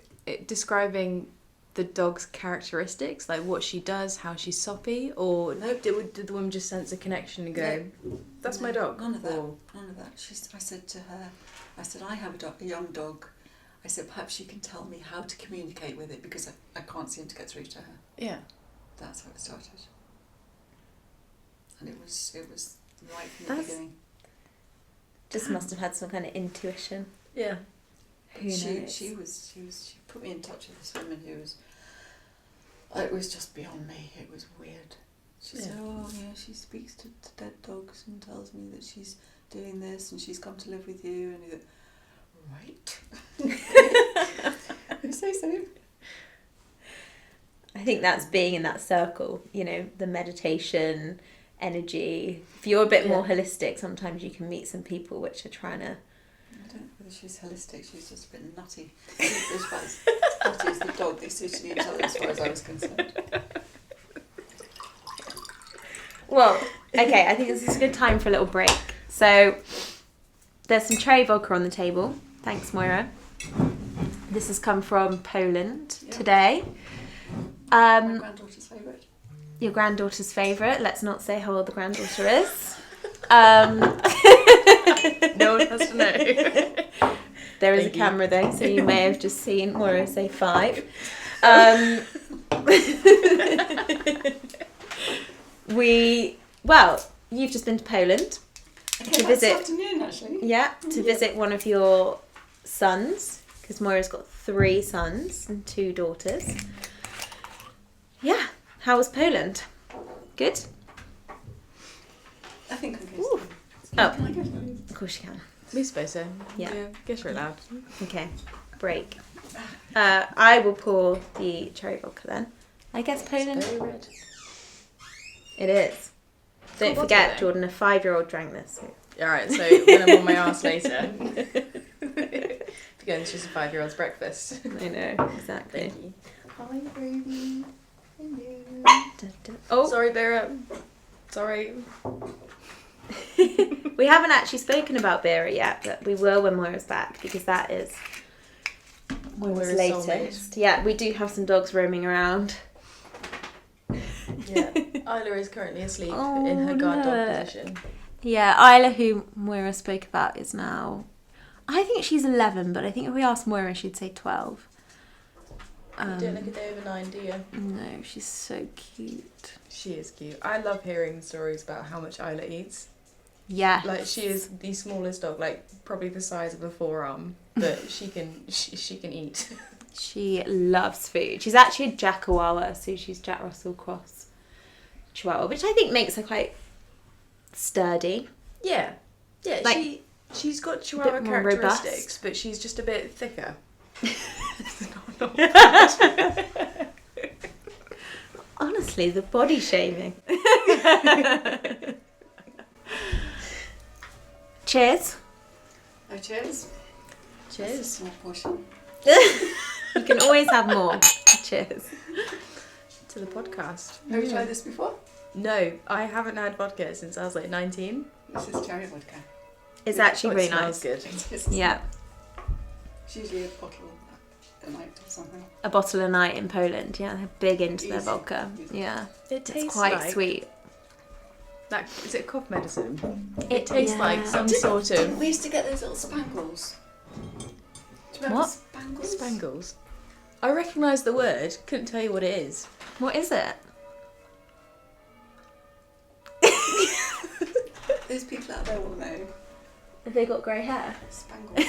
describing the dog's characteristics, like what she does, how she's soppy, or Nope. did the woman just sense a connection and go, "That's my dog"? None of that. Or, None of that. I said to her, I have a young dog. I said, perhaps you can tell me how to communicate with it, because I can't seem to get through to her. yeah. That's how it started. And it was right from the beginning. Just must have had some kind of intuition. Yeah. Who knows? She put me in touch with this woman who was. It was just beyond me. It was weird. She said, "Oh yeah, she speaks to dead dogs and tells me that she's doing this and she's come to live with you." And you go, right? You say so. I think that's being in that circle, the meditation, energy. If you're a bit more holistic, sometimes you can meet some people which are trying to... I don't know whether she's holistic, she's just a bit nutty. As far as nutty as the dog, they suited each other as far as I was concerned. Well, okay, I think this is a good time for a little break. So, there's some cherry vodka on the table. Thanks, Moira. This has come from Poland today. My granddaughter's favourite. Your granddaughter's favourite. Let's not say how old the granddaughter is. No one has to know. There is a camera though, so you may have just seen Moira say 5. You've just been to Poland to visit. This afternoon, actually. Yeah, to visit one of your sons, because Moira's got 3 sons and 2 daughters. Yeah, how was Poland? Good? I think I'm going Ooh. to. Oh. Can I go to Of course you can. We suppose so. Yeah. Guess we're allowed. Okay, break. I will pour the cherry vodka then. I guess Poland. It's very red. It is. Don't Cool forget, bottle, Jordan, a 5-year-old drank this. Alright, so when I'm on my arse later. Again, it's just a 5-year-old's breakfast. I know, exactly. Thank you. Hi, baby. Oh, Sorry, Vera. Sorry. we haven't actually spoken about Vera yet, but we will when Moira's back, because that is Moira's Moira's latest. Yeah, we do have some dogs roaming around. Yeah. Isla is currently asleep in her guard dog position. Yeah, Isla, who Moira spoke about, is now... I think she's 11, but I think if we asked Moira, she'd say 12. You don't look a day over 9, do you? No, she's so cute. She is cute. I love hearing stories about how much Isla eats. Yeah. Like, she is the smallest dog, like probably the size of a forearm, but she can eat. She loves food. She's actually a Chihuahua, so she's Jack Russell Cross Chihuahua, which I think makes her quite sturdy. Yeah, Like, she's got Chihuahua bit more characteristics, robust. but she's just a bit thicker. Honestly, the body shaming. Cheers. Oh, cheers. Cheers. Small portion. You can always have more. Cheers. To the podcast. Have you tried this before? No, I haven't had vodka since I was like 19. This is cherry vodka. It's actually Oh, really it smells nice. good. It is. Yeah. It's usually a bottle a night or something. A bottle a night in Poland. Yeah, they're big into their Easy. vodka. Easy. Yeah. It tastes It's quite like sweet. Like, is it cough medicine? It It tastes like some sort of We used to get those little spangles. Do you remember What? spangles? spangles. I recognise the word, couldn't tell you what it is. What is it? Those people out there will know. Have they got grey hair? Spangles.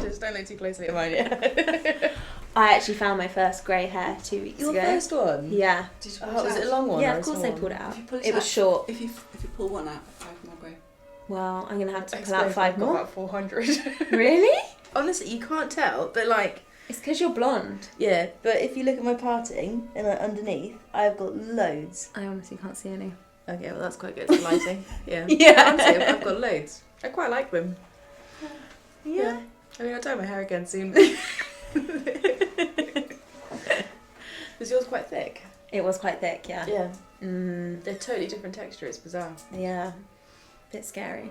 Just don't look too closely at mine yet. I actually found my first grey hair 2 weeks Your ago. first one? Yeah. Did you pull Oh, it was out? it a long one? Yeah, or of a course small I pulled it one? out. If you pull it It was out- short. If you pull one out, 5 more grey. Well, I'm going to have to I pull out suppose 5 I've got more. About 400. Really? Honestly, you can't tell, but like, It's because you're blonde. yeah. But if you look at my parting and like underneath, I've got loads. I honestly can't see any. Okay, well that's quite good for lighting. Yeah. Yeah. Honestly, I've got loads. I quite like them. Yeah. I mean, I'll dye my hair again soon. Was yours quite thick? It was quite thick, yeah. Yeah. Mm, They're totally different texture. It's bizarre. yeah. Bit scary.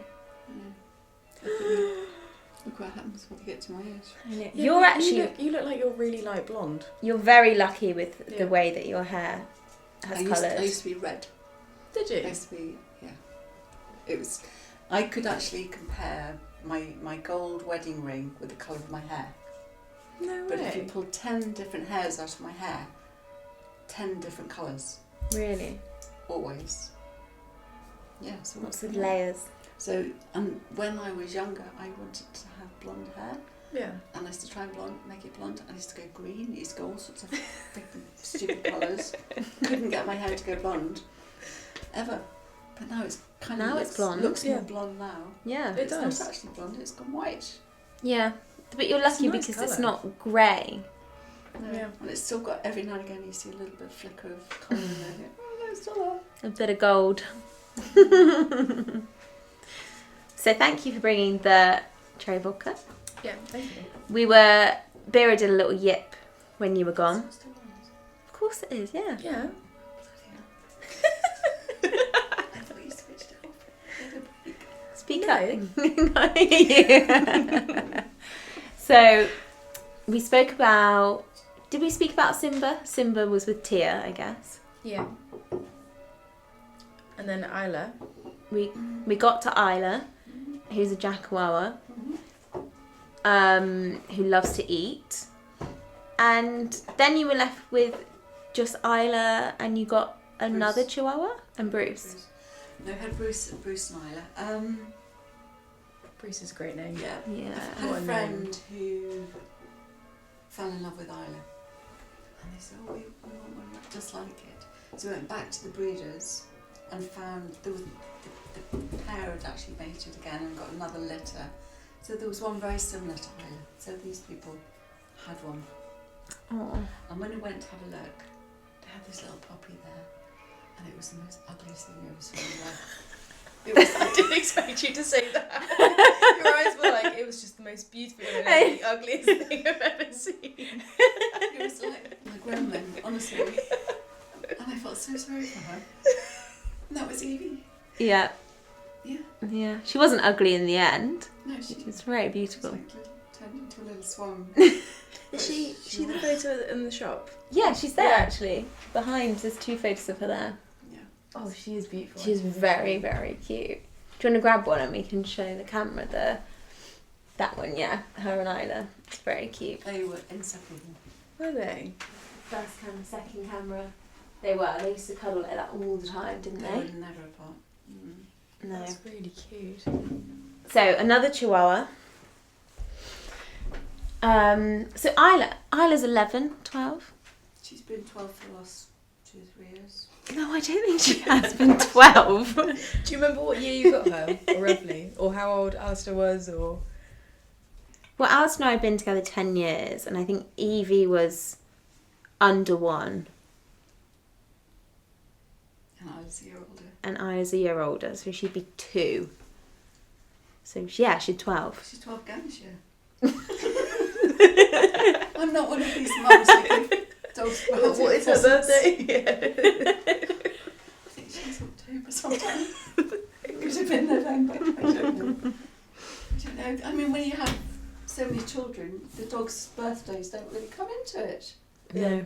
Look what happens when you get to my age. Yeah, You're but actually, you look like you're really light blonde. you're very lucky with Yeah. the way that your hair has I coloured. used to be red. Did I you? used to be, yeah. It was, I could actually compare my gold wedding ring with the colour of my hair. No But if you way. pulled 10 different hairs out of my hair, 10 different colours, Really? always. Yeah, so Lots of layers. So, when I was younger, I wanted to have blonde hair, Yeah. and I used to try and make it blonde. I used to go green, I used to go all sorts of freaking stupid colours. Couldn't get my hair to go blonde, ever. But now it's kind of Now it's blonde. Looks more Yeah. blonde now. Yeah. It It's does. not actually blonde, it's gone white. Yeah. But you're lucky a nice because it's colour. not grey. Yeah. And it's still got, every now and again you see a little bit of flicker of colour in there. Oh no, it's still there. A bit of gold. So thank you for bringing the cherry vodka. Yeah. Thank you. Vera did a little yip when you were gone. Of course it is, yeah. Yeah. I thought you switched it off. Speak No. up. I hear you. So we spoke about, did we speak about Simba? Simba was with Tia, I guess. Yeah. And then Isla. We got to Isla, who's a Chihuahua, who loves to eat. And then you were left with just Isla, and you got another Bruce. Chihuahua and Bruce. No, I had Bruce and Isla. Bruce is a great name. Yeah. Yeah. I had What a a friend who fell in love with Isla. And they said, oh, we want one just like it. So we went back to the breeders and found there was the pair had actually mated again and got another litter. So there was one very similar to Isla. So these people had one. Oh. And when we went to have a look, they had this little puppy there. And it was the most ugliest thing you ever saw in your life. It was I didn't expect you to say that. Your eyes were like, it was just the most beautiful and the ugliest thing I've ever seen. It was like a gremlin, honestly. And I felt so sorry for her. And that was Evie. Yeah. Yeah. Yeah. She wasn't ugly in the end. No, she She was very was beautiful. like turned into a little swan. Is she the photo in the shop? Yeah, she's there Yeah. actually. Behind, there's 2 photos of her there. Yeah. Oh, she is beautiful. She's very, very cute. Do you want to grab one and we can show the camera that one, yeah. Her and Isla. It's very cute. They were inseparable. Were they? First camera, second camera. They were. They used to cuddle like that all the time, didn't They they? were never apart. Mm. No. That's really cute. So another Chihuahua. So Isla's 11, 12. She's been 12 for the last 2 or 3 years. No, I don't think she has been 12. Do you remember what year you got her, or roughly, or how old Alistair was, or? Well, Alice and I have been together 10 years, and I think Evie was under 1. And I was a year older. And Isla's a year older, so she'd be 2. So yeah, she's 12. She's 12 again this year. I'm not one of these mums who give dogs birthday. What is her birthday? I think she's October sometime. It could have been November. I don't know. I mean, when you have so many children, the dogs' birthdays don't really come into it. No.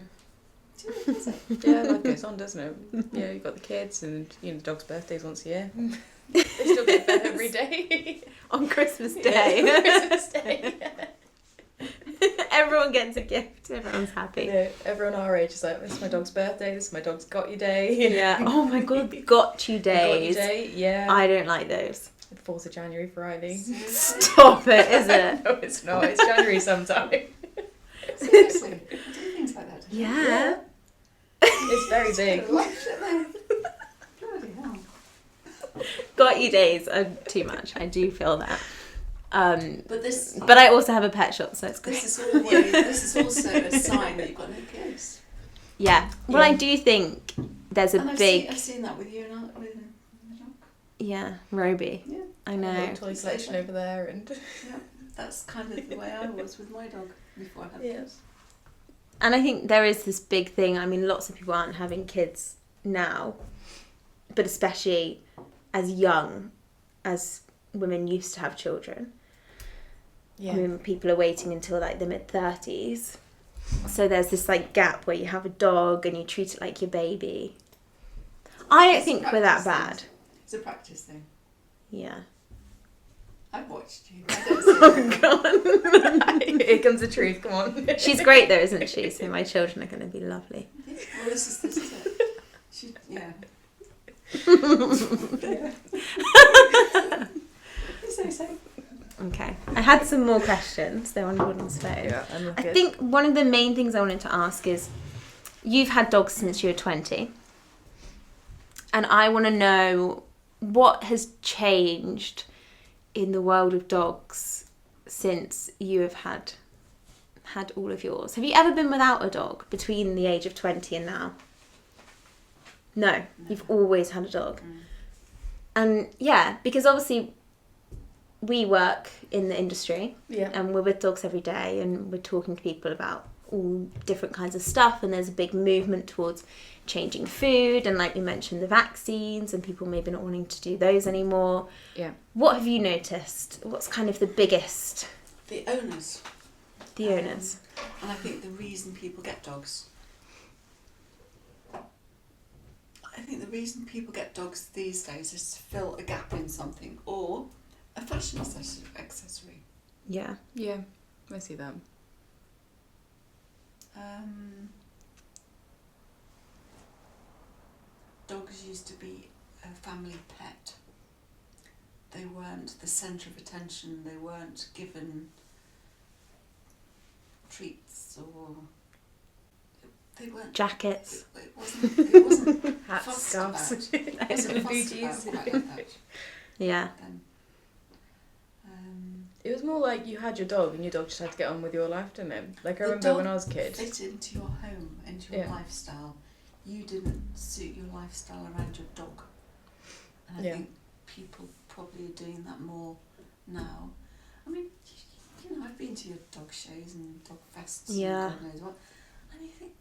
Does it? Yeah, life goes on, doesn't it? Yeah, you've got the kids, and the dog's birthday's once a year. They still get fed every day. On Christmas Day. Yeah, Christmas Day. Everyone gets a gift. Everyone's happy. Everyone our age is like, this is my dog's birthday, this is my dog's got you day. Yeah. Oh my God, got you days. Got you day, yeah. I don't like those. 4th of January for Riley. Stop it, is it? No, it's not. It's January sometime. Seriously, I do things like that. Yeah. It's very big. Bloody hell. Got you days are too much. I do feel that. But I also have a pet shop, so it's great. this is also a sign that you've got no kids. Yeah. Well, Yeah. I do think there's a And big... I've seen that with you and with the dog. Yeah, Roby. Yeah. I A know. little toy collection over there, and Yeah, that's kind of the way I was with my dog before I had kids. And I think there is this big thing. I mean, lots of people aren't having kids now, but especially as young as women used to have children. yeah, I mean, people are waiting until like the mid-30s. So there's this like gap where you have a dog and you treat it like your baby. I don't It's a think we're that practice bad. thing. It's a practice thing. Yeah. I've watched you. I don't see Oh God. here comes the truth. Come on. She's great though, isn't she? So my children are going to be lovely. Well, this is it. Yeah. So. Okay. I had some more questions. They're on Jordan's phone. Yeah, I'm I think one of the main things I wanted to ask is, you've had dogs since you were 20. And I want to know what has changed in the world of dogs since you have had all of yours. Have you ever been without a dog between the age of 20 and now? No. You've always had a dog. And yeah, because obviously we work in the industry, Yeah. and we're with dogs every day, and we're talking to people about all different kinds of stuff, and there's a big movement towards changing food, and like you mentioned, the vaccines, and people maybe not wanting to do those anymore. Yeah. What have you noticed? What's kind of the biggest? The owners. The owners. And I think the reason people get dogs. I think the reason people get dogs these days is to fill a gap in something, or a fashion accessory. Yeah. Yeah, I see that. Dogs used to be a family pet. They weren't the centre of attention. They weren't given treats, or they weren't. Jackets. It wasn't Hats, fussed scarves. about. It wasn't fussed about quite like that Yeah. then. It was more like you had your dog and your dog just had to get on with your life, didn't it? Like I The remember dog when I was a kid. fit into your home, into your Yeah. lifestyle. You didn't suit your lifestyle around your dog. And I Yeah. think people probably are doing that more now. I mean, you know, I've been to your dog shows and dog fests Yeah. and God knows what. And you think,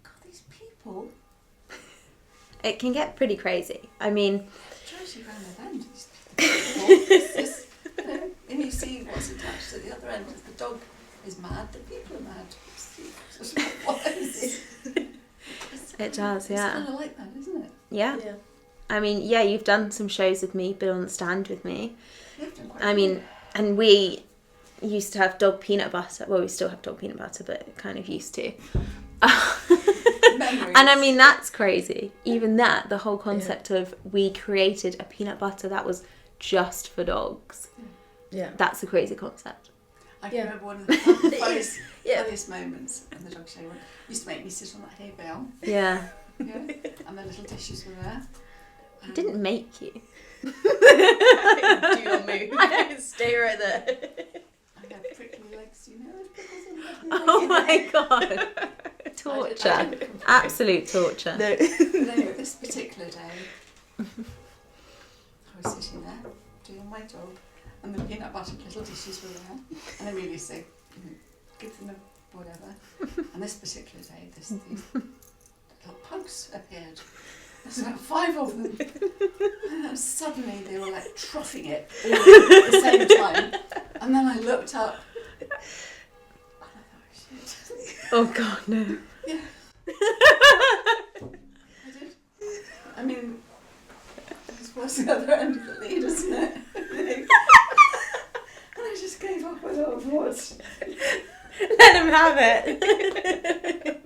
God, these people, It can get pretty crazy. I mean, it drives you around the bend. These people, you know, and you see what's attached at the other end. If the dog is mad, the people are mad. What is it? it does, It's yeah. kind of like that, isn't it? Yeah. Yeah. I mean, yeah, you've done some shows with me, been on the stand with me. You've done quite I mean, and we used to have dog peanut butter. Well, we still have dog peanut butter, but kind of used to. memories. And I mean, that's crazy. Even that, the whole concept of we created a peanut butter that was just for dogs. Yeah. That's a crazy concept. I can remember one of the funniest, Yeah. funniest moments in the dog show used to make me sit on that hay bale. Yeah. Yeah, and the little dishes were there. It didn't make you. Do not move. Stay right there. I had prickly legs, you know, those prickles on the Oh my god. Torture. Absolute torture. No. But anyway, this particular day, I was sitting there doing my job, and the peanut butter little dishes were there, and Amelia said, give them a whatever. And this particular day, these little pugs appeared. There's about 5 of them. And then suddenly they were like troughing it all at the same time. And then I looked up, and I thought, shit. Oh god, no. Yeah. I did. I mean, it's worse the other end of the lead, isn't it? And I just gave up with all what. Let him have it.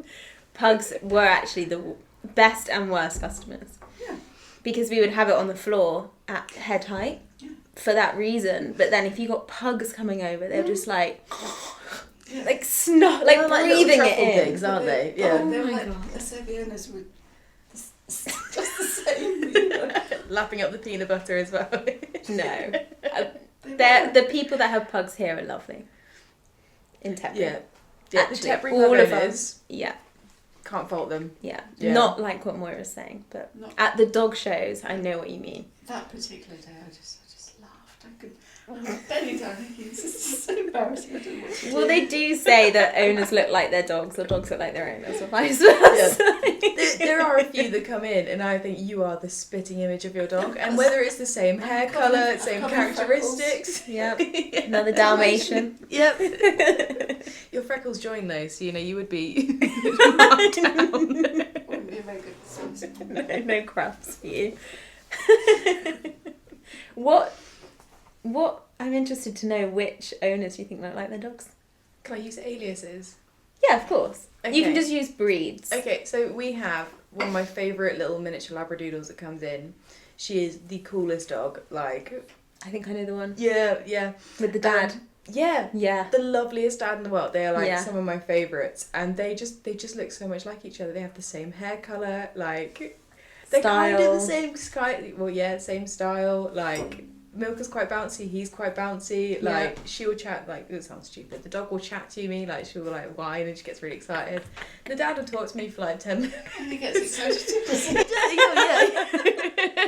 Pugs were actually the best and worst customers. Yeah. Because we would have it on the floor at head height for that reason. But then if you got pugs coming over, they were just like... like snot, like breathing it in. Things, aren't they? Yeah. They were like, let's say the owners were just the same. You know? Lapping up the peanut butter as well. No. The people that have pugs here are lovely. In Tetbury. Yeah. Actually, the Tetbury all pug of owners, us. Yeah. Can't fault them. Yeah. Yeah. Not like what Moira's saying, but Not- at the dog shows, I know what you mean. That particular day, I just laughed. I could belly down thinking, this is so embarrassing. I don't know what to do. Well, they do say that owners look like their dogs or dogs look like their owners or vice versa. There are a few that come in and I think you are the spitting image of your dog, and whether it's the same hair colour, same characteristics. Yep. Another Dalmatian. Yep. Your freckles join those, so you would be marked down. Wouldn't be a very good source. No crumbs for you. What I'm interested to know which owners you think look like their dogs. Can I use aliases? Yeah, of course. You can Okay. just use breeds. Okay, so we have one of my favourite little miniature Labradoodles that comes in. She is the coolest dog. Like, I think I know the one. yeah. With the dad. Yeah. Yeah. The loveliest dad in the world. They are like Yeah. some of my favourites, and they just look so much like each other. They have the same hair colour, like they're kind of the same sky. Well, yeah, same style. Like Milka's quite bouncy. He's quite bouncy. Like she'll chat. Like, it sounds stupid. The dog will chat to me. Like she'll like whine and she gets really excited. The dad will talk to me for like 10 minutes. And he gets excited too, doesn't he?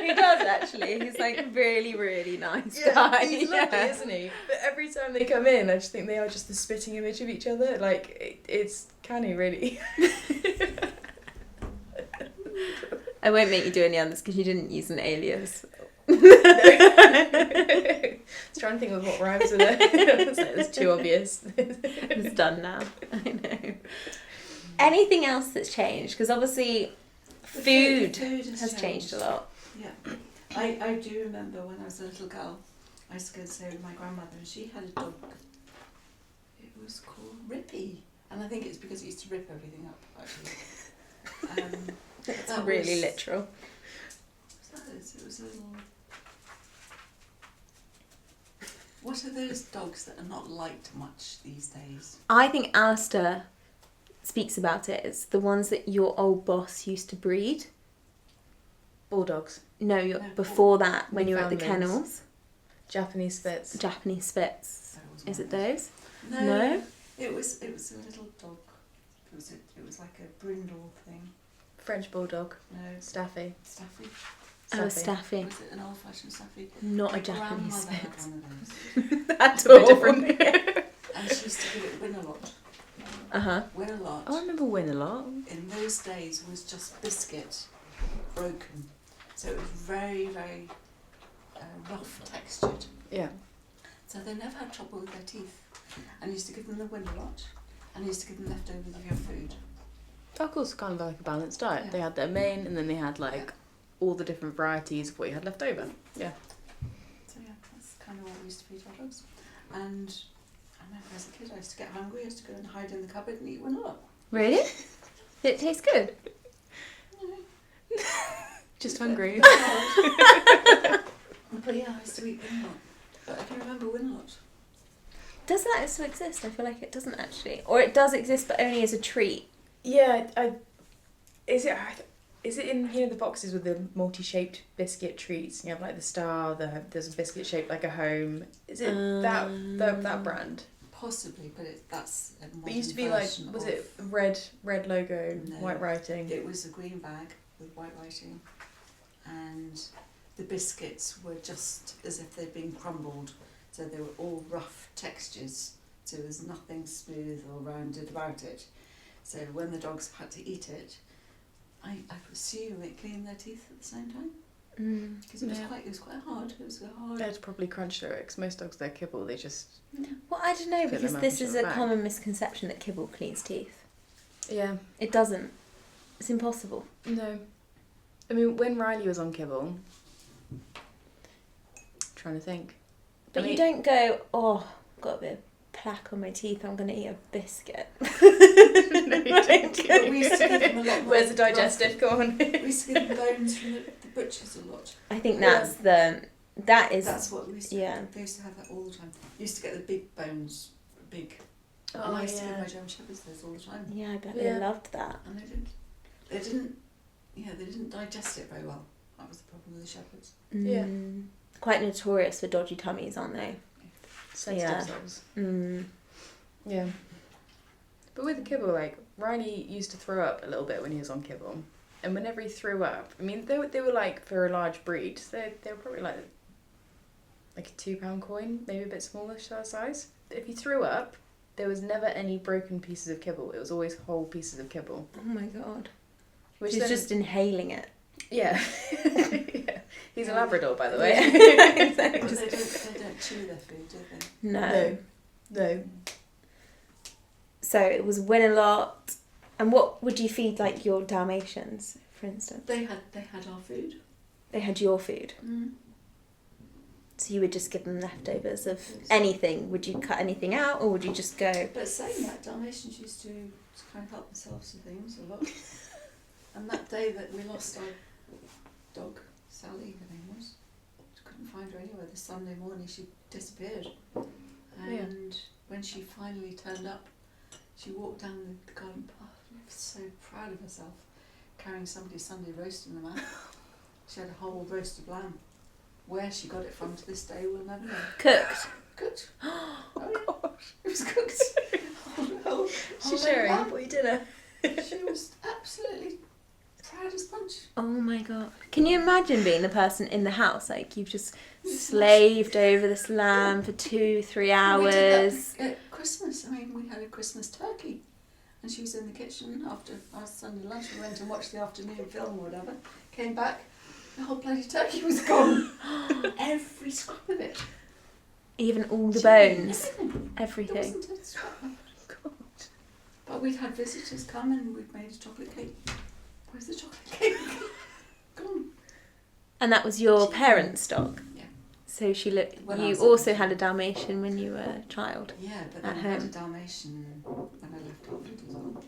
He does actually. He's like a really, really nice guy. He's lovely, isn't he? But every time they come in, I just think they are just the spitting image of each other. Like, it's canny, really. I won't make you do any others because you didn't use an alias. I was trying to think of what rhymes with it. It's like, it's too obvious. It's done now. I know. Anything else that's changed? Because obviously food has changed a lot. Yeah. I do remember when I was a little girl, I used to go and stay with my grandmother, and she had a dog. It was called Rippy. And I think it's because it used to rip everything up, actually. It's really literal. It was a little... What are those dogs that are not liked much these days? I think Alistair speaks about it. It's the ones that your old boss used to breed. Bulldogs. No, before that, when you were at the Newfoundlands. kennels. Japanese Spitz. Japanese Spitz. That was Is one it of those? No. It was a little dog. It was like a brindle thing. French Bulldog. No, Staffy. Staffy. Oh, a Staffy. Was it an old-fashioned Staffy? Not My a Japanese grandmother had Spitz. one of those. That's Very different. And she used to give it win a lot. Uh-huh. Win a lot. Oh, I remember Win a lot. In those days was just biscuit broken. So it was very, very rough textured. Yeah. So they never had trouble with their teeth. And I used to give them the win a lot. And I used to give them leftovers of your food. Of course, kind of like a balanced diet. Yeah. They had their main, and then they had like all the different varieties of what you had left over. Yeah. So yeah, that's kind of what we used to feed our dogs. And I remember as a kid I used to get hungry, I used to go and hide in the cupboard and eat one a lot. Really? Did it taste good? Just hungry. But yeah, I used to eat Winlot. But I can remember Winlot. Does that still exist? I feel like it doesn't actually. Or it does exist, but only as a treat. Yeah, is it in, the boxes with the multi-shaped biscuit treats? You have like the star, there's a biscuit shaped like a home. Is it that brand? Possibly, but that's a modern It used to be like, was it red logo, No, white writing? It was a green bag with white writing, and the biscuits were just as if they'd been crumbled, so they were all rough textures, so there was nothing smooth or rounded about it. So when the dogs had to eat it, I assume it cleaned their teeth at the same time. Because it was quite hard. It was hard. They'd probably crunch through it, because most dogs, their kibble, they just... Well, I don't know, Put because them up this and is shove a it back. common misconception that kibble cleans teeth. Yeah. It doesn't. It's impossible. No. I mean, when Riley was on kibble... Trying to think. But you don't go, oh, got a bit of plaque on my teeth, I'm going to eat a biscuit. No, you don't. But we used to give them a lot more. Where's the digestive gone? We used to give them bones from the butchers a lot. I think that's That's what we used to They used to have that all the time. You used to get the big bones, big. And I used to give my German Shepherds those all the time. Yeah, I bet they loved that. And they didn't digest it very well. That was the problem with the Shepherds. Yeah. Quite notorious for dodgy tummies, aren't they? Sensitive cells. Yeah. But with the kibble, like, Riley used to throw up a little bit when he was on kibble. And whenever he threw up, I mean, they were like, for a large breed, they were probably like a £2 coin, maybe a bit smallish size. But if he threw up, there was never any broken pieces of kibble. It was always whole pieces of kibble. Oh my god. Which He's just inhaling it. Yeah. Yeah. He's a Labrador, by the way. But they don't chew their food, do they? No. No. So it was win a lot. And what would you feed like your Dalmatians, for instance? They had our food. They had your food. So you would just give them leftovers of anything. Would you cut anything out, or would you just go? But saying that, Dalmatians used to kind of help themselves to things a lot. And that day that we lost our dog, Sally, her name was, couldn't find her anywhere. The Sunday morning she disappeared. And when she finally turned up, she walked down the garden path. I was so proud of herself, carrying somebody's Sunday roast in the mouth. She had a whole roast of lamb. Where she got it from to this day, we'll never know. Cooked. Cooked. Oh gosh. It was cooked. She's sharing what you dinner. She was absolutely proud as punch. Oh my god. Can you imagine being the person in the house? Like, you've just slaved over this lamb for 2-3 hours. We did that at Christmas. I mean, we had a Christmas turkey. And she was in the kitchen after our Sunday lunch. We went and watched the afternoon film or whatever. Came back, the whole bloody turkey was gone. Every scrap of it. Even all the bones. Everything. There Everything. wasn't a scrap. God. But we'd had visitors come and we'd made a chocolate cake. Where's the chocolate cake? Gone. And that was your parents' dog? Yeah. So she looked. When I You was also at- had a Dalmatian when you were a child. Yeah, but At then I had a home. Dalmatian when I left England as well.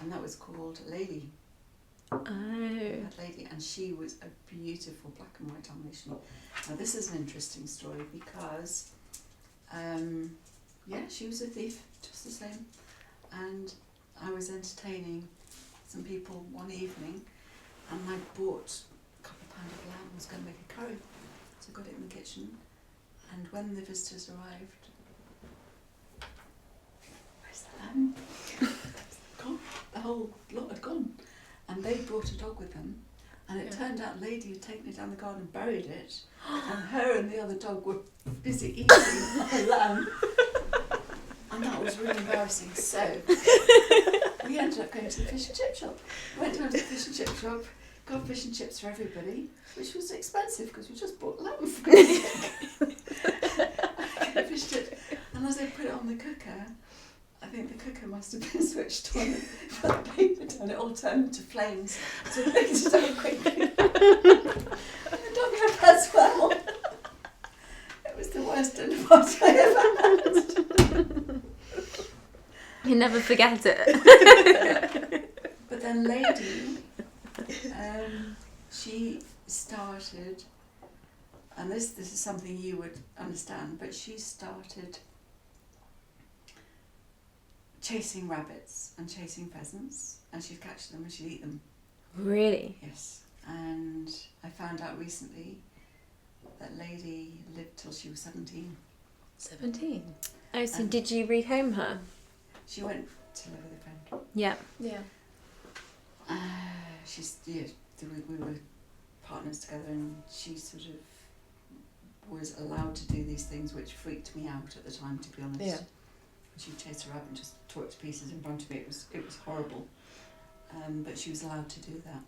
And that was called Lady. Oh. That lady, and she was a beautiful black and white Dalmatian. Now this is an interesting story because, she was a thief, just the same. And I was entertaining some people one evening, and I bought a couple of pound of lamb. I was going to make a curry, so I got it in the kitchen. And when the visitors arrived, where's the lamb? Gone. The whole lot had gone. And they brought a dog with them, and it turned out Lady had taken it down the garden and buried it, and her and the other dog were busy eating the lamb, and that was really embarrassing. So we ended up going to the fish and chip shop. Went down to the fish and chip shop, got fish and chips for everybody, which was expensive because we just bought lamb for fish and chips. And as they put it on the cooker, I think the cooker must have been switched on, put the paper down, it all turned into flames, so they made it down quickly. And the dog had as well. It was the worst dinner party I ever had. You never forget it. But then Lady She started, and this is something you would understand, but she started chasing rabbits and chasing pheasants, and she'd catch them and she'd eat them. Really? Yes. And I found out recently that lady lived till she was 17. 17? Oh, so did you rehome her? She went to live with a friend. Yeah. Yeah. We were partners together, and she sort of was allowed to do these things which freaked me out at the time, to be honest. Yeah. She'd chase her up and just tore it to pieces in front of me. It was horrible. But she was allowed to do that.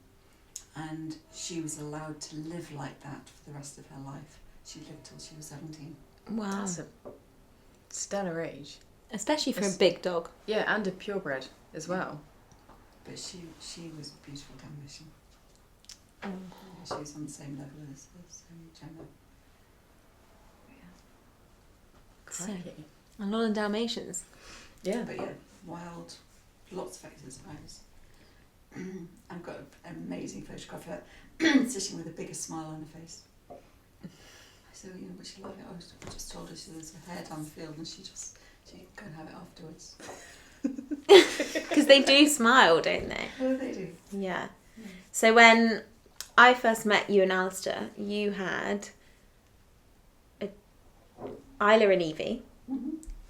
And she was allowed to live like that for the rest of her life. She lived till she was 17. Wow. That's a stellar age. Especially for a big dog. Yeah, and a purebred as well. But she was a beautiful Dalmatian. Oh. She was on the same level as Gemma. Crikey. A lot of Dalmatians. Yeah. But yeah, wild, lots of exercise. I've got an amazing photograph of her sitting with the biggest smile on her face. I said, would she like it? I just told her there's a hare down the field, and she can go and have it afterwards. Because they do smile, don't they? Oh, they do. Yeah. So when I first met you and Alistair, you had Isla and Evie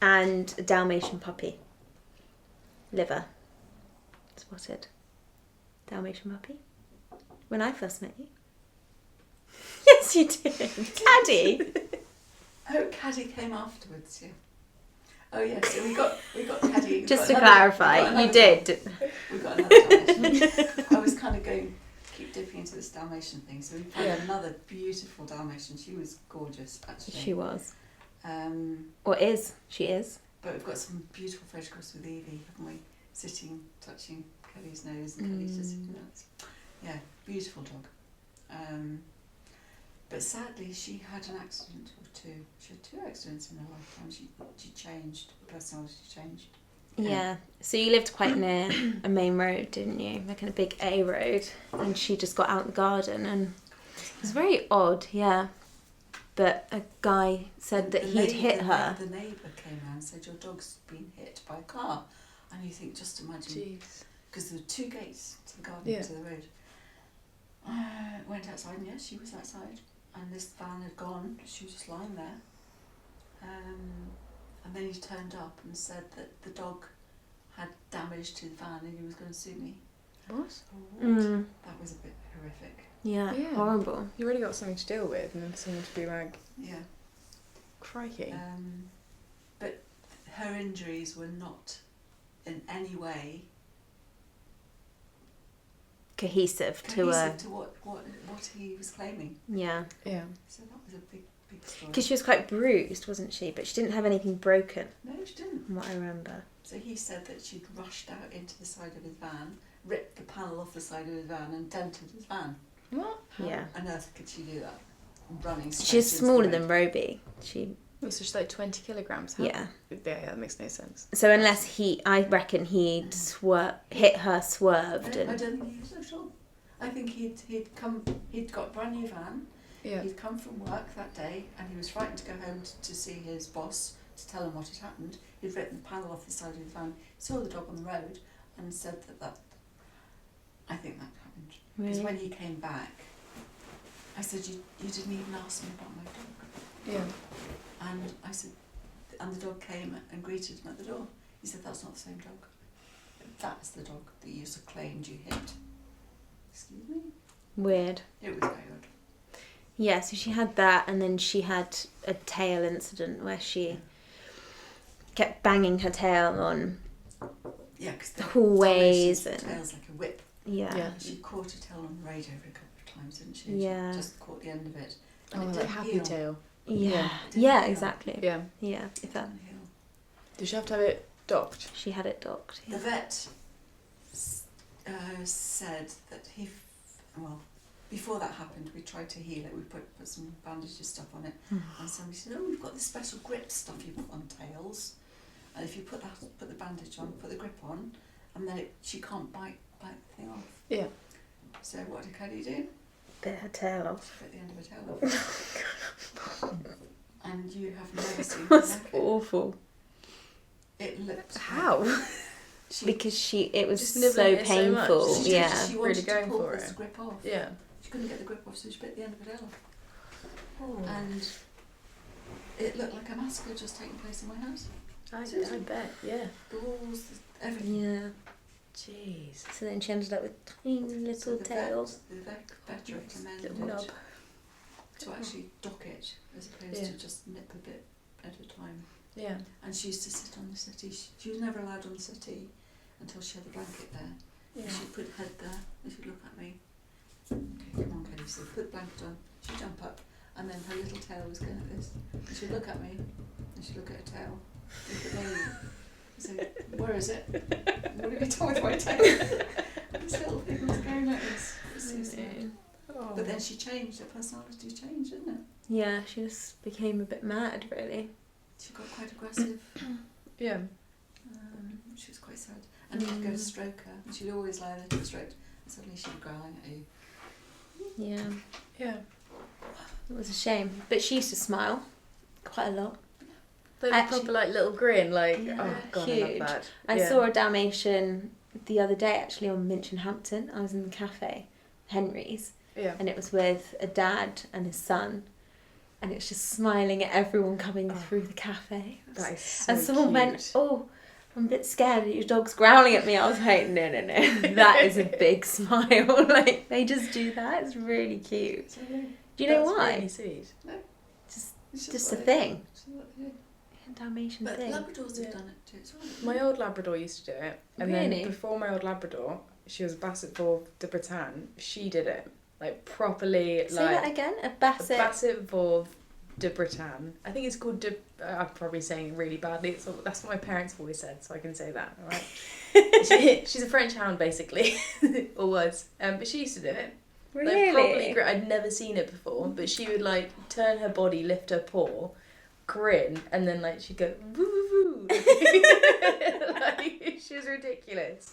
and a Dalmatian puppy. Liver. Spotted. Dalmatian puppy. When I first met you. Yes, you did. Caddy. Oh, Caddy came afterwards, yeah. Oh yes, so we got Caddy. Just to clarify, you did. We got another Dalmatian. I was kind of keep dipping into this Dalmatian thing. So we found another beautiful Dalmatian. She was gorgeous, actually. She was. Or is. She is. But we've got some beautiful photographs with Evie, haven't we? Sitting, touching Kelly's nose, and Kelly's just sitting there. Yeah, beautiful dog. But sadly, she had an accident or two. She had 2 accidents in her lifetime. She changed. Her personality changed. Yeah. So you lived quite near a main road, didn't you? Like in a big A road. And she just got out in the garden, and it was very odd, yeah. But a guy said that he'd hit her. The neighbour came around and said, your dog's been hit by a car. And you think, just imagine. Because there were 2 gates to the garden, to the road. I went outside, and yes, she was outside. And this van had gone. She was just lying there. And then he turned up and said that the dog had damage to the van and he was going to sue me. What? That was a bit horrific. Yeah, horrible. You really got something to deal with, and then someone to be like, yeah, crikey. But her injuries were not in any way cohesive to what he was claiming. Yeah. Yeah. So that was a big story. Because she was quite bruised, wasn't she? But she didn't have anything broken. No, she didn't. From what I remember. So he said that she'd rushed out into the side of his van, ripped the panel off the side of his van, and dented his van. What? How on earth could she do that? Running. She's smaller than Roby. So she's like 20 kilograms. Yeah. Yeah, that makes no sense. So unless I reckon he'd hit her, swerved. I don't think he was at all. I think he'd got a brand new van. Yeah. He'd come from work that day, and he was frightened to go home to see his boss to tell him what had happened. He'd ripped the panel off the side of his van, saw the dog on the road, and said that I think that happened. Because when he came back, I said, you didn't even ask me about my dog. Yeah. And I said, and the dog came and greeted him at the door. He said, that's not the same dog. That's the dog that you claimed you hit. Excuse me? Weird. It was very odd. Yeah, so she had that, and then she had a tail incident where she kept banging her tail on the hallways. The tail's like a whip. Yeah. She caught her tail on the radio a couple of times, didn't she? Yeah. She just caught the end of it. And it like happy heal. tail. Yeah, exactly. Yeah. Yeah, if that. Did she have to have it docked? She had it docked. Yeah. The vet said that before that happened, we tried to heal it. We put some bandages stuff on it, and somebody said, "Oh, we've got this special grip stuff you put on tails, and if you put the bandage on, put the grip on, and then she can't bite the thing off." Yeah. So what did Caddy do? Bit her tail off. She bit the end of her tail off. And you have never seen That's her neck. awful. It looked How? Because it was Just so nibbling it so painful. much. She Yeah. She Really wanted going to pull for this it. grip off. Yeah. She couldn't get the grip off, so she bit the end of her tail off. Oh. And it looked like a massacre just taking place in my house. I bet, yeah. The walls, everything. Yeah. Jeez. So then she ended up with tiny little tails. The vet recommended Little knob. to actually dock it as opposed to just nip a bit at a time. Yeah. And she used to sit on the settee. She was never allowed on the settee until she had the blanket there. Yeah. And she'd put her head there and she'd look at me. Okay, come on, Kelly. So put the blanket on. She'd jump up and then her little tail was going like this. And she'd look at me and she'd look at her tail. Look at me. I said, where is it? What have you done with my tail? This little thing was going like this. It was so sad. Oh. But then she changed. Her personality changed, didn't it? Yeah, she just became a bit mad, really. She got quite aggressive. Yeah. She was quite sad. And you'd go to stroke her, and she'd always lie there to be stroked, and suddenly she'd be growling at you. Yeah. Yeah. It was a shame. But she used to smile quite a lot. But Actually- proper like little grin, like Yeah, oh god, I huge. love that. I Yeah. saw a Dalmatian the other day, actually, on Minchinhampton. I was in the cafe, Henry's, Yeah. and it was with a dad and his son, and it was just smiling at everyone coming through the cafe. That is so And someone cute. went, "Oh, I'm a bit scared that your dog's growling at me." I was like, no. That is a big smile. Like, they just do that. It's really cute. So, Do you know That's why? really sweet. it's Just a what thing. they do. It's what they do. Dalmatian But thing. Labradors Yeah. have done it too. It's right. My old Labrador used to do it, and Really? then before my old Labrador, she was a Basset Vauve de Bretagne. She did it like properly, Say like that again. A a Basset. Basset Vauve de Bretagne. I think it's called de. I'm probably saying it really badly. That's what my parents have always said, so I can say that. All right. She's a French hound, basically, or was. But she used to do it. Like, Really? properly I'd never seen it before, but she would like turn her body, lift her paw, grin, and then like she'd go woo woo woo. Like, she was ridiculous.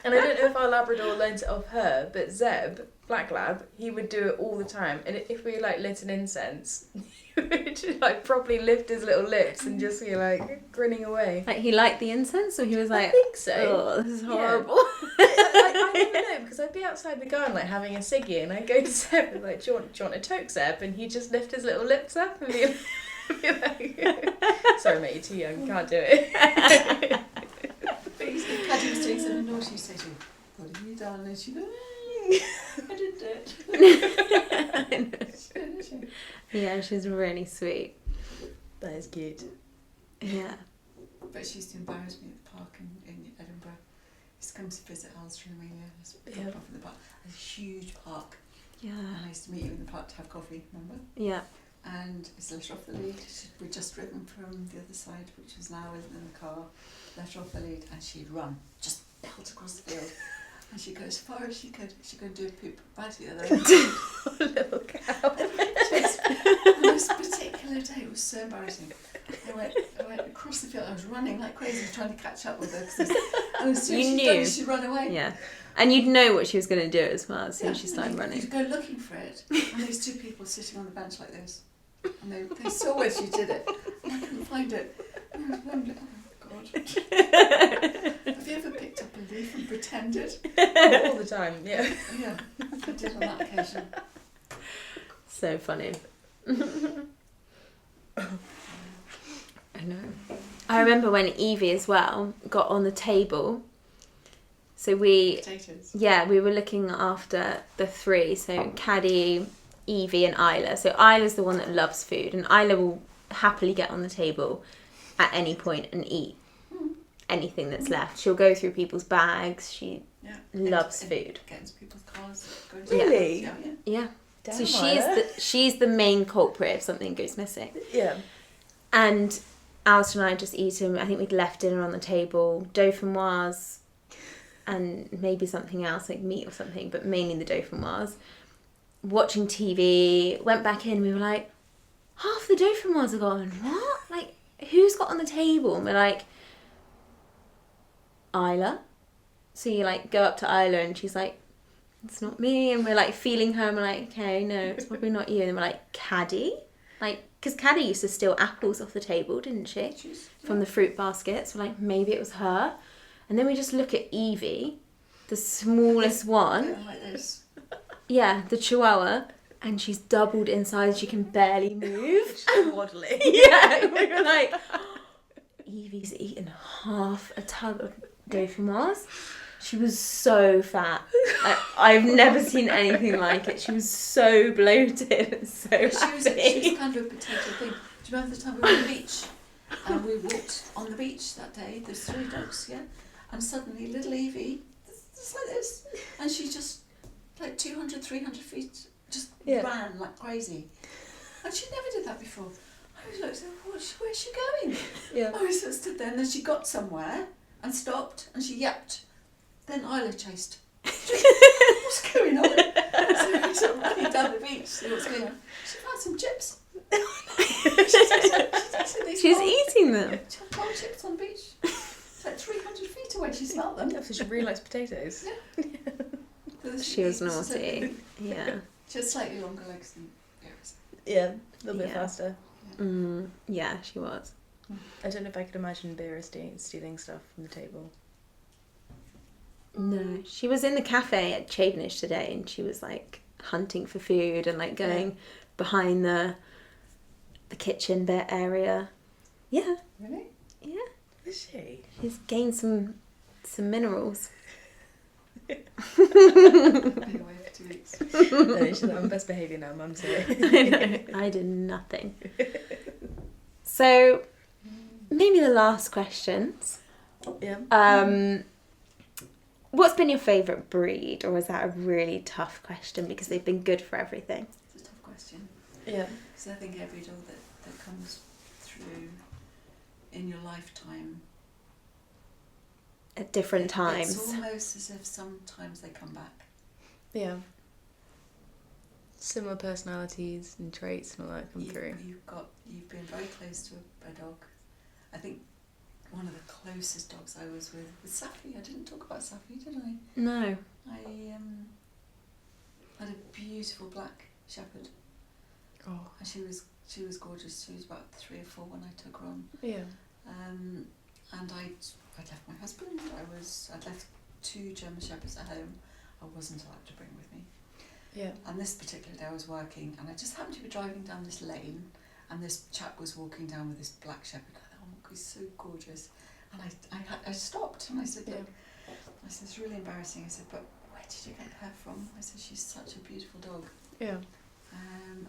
And I don't know if our Labrador learnt it off her, but Zeb, Black Lab, he would do it all the time. And if we like lit an incense, he would just, like properly lift his little lips and just be like grinning away. Like, he liked the incense, or he was I like, think so. "Oh, this is Yeah. horrible." I never know, because I'd be outside the garden like having a ciggy, and I'd go to Zeb and like, do you want a toke, Zeb? And he'd just lift his little lips up and be like, sorry mate, you're too young, you can't do it. But if Caddy was doing something naughty, you'd say to her, what have you done? And she'd go, I didn't do it. She did, didn't she? Yeah, she's really sweet. That is cute. Yeah. But she used to embarrass me at the park in Edinburgh. Used to come to visit Alistair and Amelia. I used to drop off in the park. A huge park. Yeah. And I used to meet you in the park to have coffee, remember? Yeah. And it's let her off the lead. We'd just driven from the other side, which was now in the car. Let her off the lead, and she'd run, just pelt across the field. And she'd go as far as she could. She'd go and do a poop right at the other end. Little cow. The most particular day, it was so embarrassing. I went across the field. I was running like crazy, trying to catch up with her. And as soon as You she'd done knew. it, she'd run away. Yeah. And you'd know what she was going to do as well as soon as she started and running. You'd go looking for it, and these two people sitting on the bench like this, and they saw where she did it, and I couldn't find it. And I was wondering, oh God. Have you ever picked up a leaf and pretended? All the time, yeah. Yeah, I did on that occasion. So funny. I know. I remember when Evie as well got on the table. So Potatoes. we were looking after the three. So Caddy, Evie and Isla. So Isla's the one that loves food, and Isla will happily get on the table at any point and eat anything that's left. She'll go through people's bags. She loves food. Get into people's cars. Go into Really? cars, yeah. Yeah. Damn, So Moira. she's the main culprit if something goes missing. Yeah. And Alistair and I just eaten, I think we'd left dinner on the table, dauphinoise and maybe something else, like meat or something, but mainly the dauphinoise. Watching TV, went back in, we were like, half the dauphinoise are gone. What? Like, who's got on the table? And we're like, Isla. So you like go up to Isla and she's like, it's not me. And we're like feeling her and we're like, okay, no, it's probably not you. And we're like, Caddy? Like, because Caddy used to steal apples off the table, didn't she? From the fruit baskets. We're like, maybe it was her. And then we just look at Evie, the smallest one. Like this. Yeah, the Chihuahua. And she's doubled in size. She can barely move. She's waddling. Yeah, we were like, Evie's eaten half a tub of Dauphinoise. She was so fat. I've never seen anything like it. She was so bloated and so happy. She was kind of a potato thing. Do you remember the time we were on the beach? And we walked on the beach that day. There's 3 dogs, yeah? And suddenly little Evie, just like this, and she just, like 200, 300 feet, just ran like crazy. And she never did that before. I was like, where's she going? Yeah. I was just stood there, and then she got somewhere and stopped, and she yapped. Then Isla chased. What's going on? So we sort of running down the beach, see what's going on. She found some chips. She's eating them. She had cold chips on the beach. It's like 300 feet away, she smelled them. So she really likes potatoes. Yeah. She was naughty. Yeah. Just slightly longer legs than Vera's. Yeah, a little bit faster. Yeah, she was. I don't know if I could imagine Vera stealing stuff from the table. No, she was in the cafe at Chavenish today, and she was like hunting for food and like going behind the kitchen bit area. Yeah. Really? Yeah. Is she? She's gained some minerals. Been away for 2 weeks. No, she's on best behaviour now, Mum today. I did nothing. So maybe the last questions. Yeah. What's been your favourite breed, or is that a really tough question because they've been good for everything? It's a tough question. Yeah. Because I think every dog that comes through in your lifetime, At different times. it's almost as if sometimes they come back. Yeah. Similar personalities and traits and all that come through. You've been very close to a dog. I think one of the closest dogs I was with was Safi. I didn't talk about Safi, did I? No. I had a beautiful black shepherd. Oh. And she was gorgeous. She was about 3 or 4 when I took her on. Yeah. And I'd left my husband. I'd left 2 German Shepherds at home. I wasn't allowed to bring with me. Yeah. And this particular day I was working, and I just happened to be driving down this lane, and this chap was walking down with this black shepherd. I thought, oh, he's so gorgeous. And I stopped, and I said, look, I said, it's really embarrassing. I said, but where did you get her from? I said, she's such a beautiful dog. Yeah.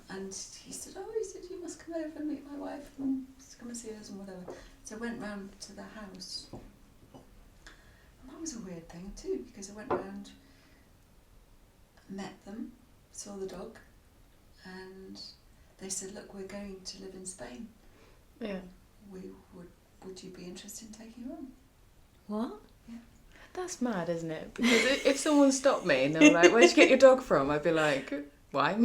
And he said, you must come over and meet my wife and come and see us and whatever. So I went round to the house. And that was a weird thing too, because I went round, met them, saw the dog, and they said, look, we're going to live in Spain. Yeah. Would you be interested in taking her on? What? Yeah. That's mad, isn't it? Because if someone stopped me and they were like, where'd you get your dog from? I'd be like, why?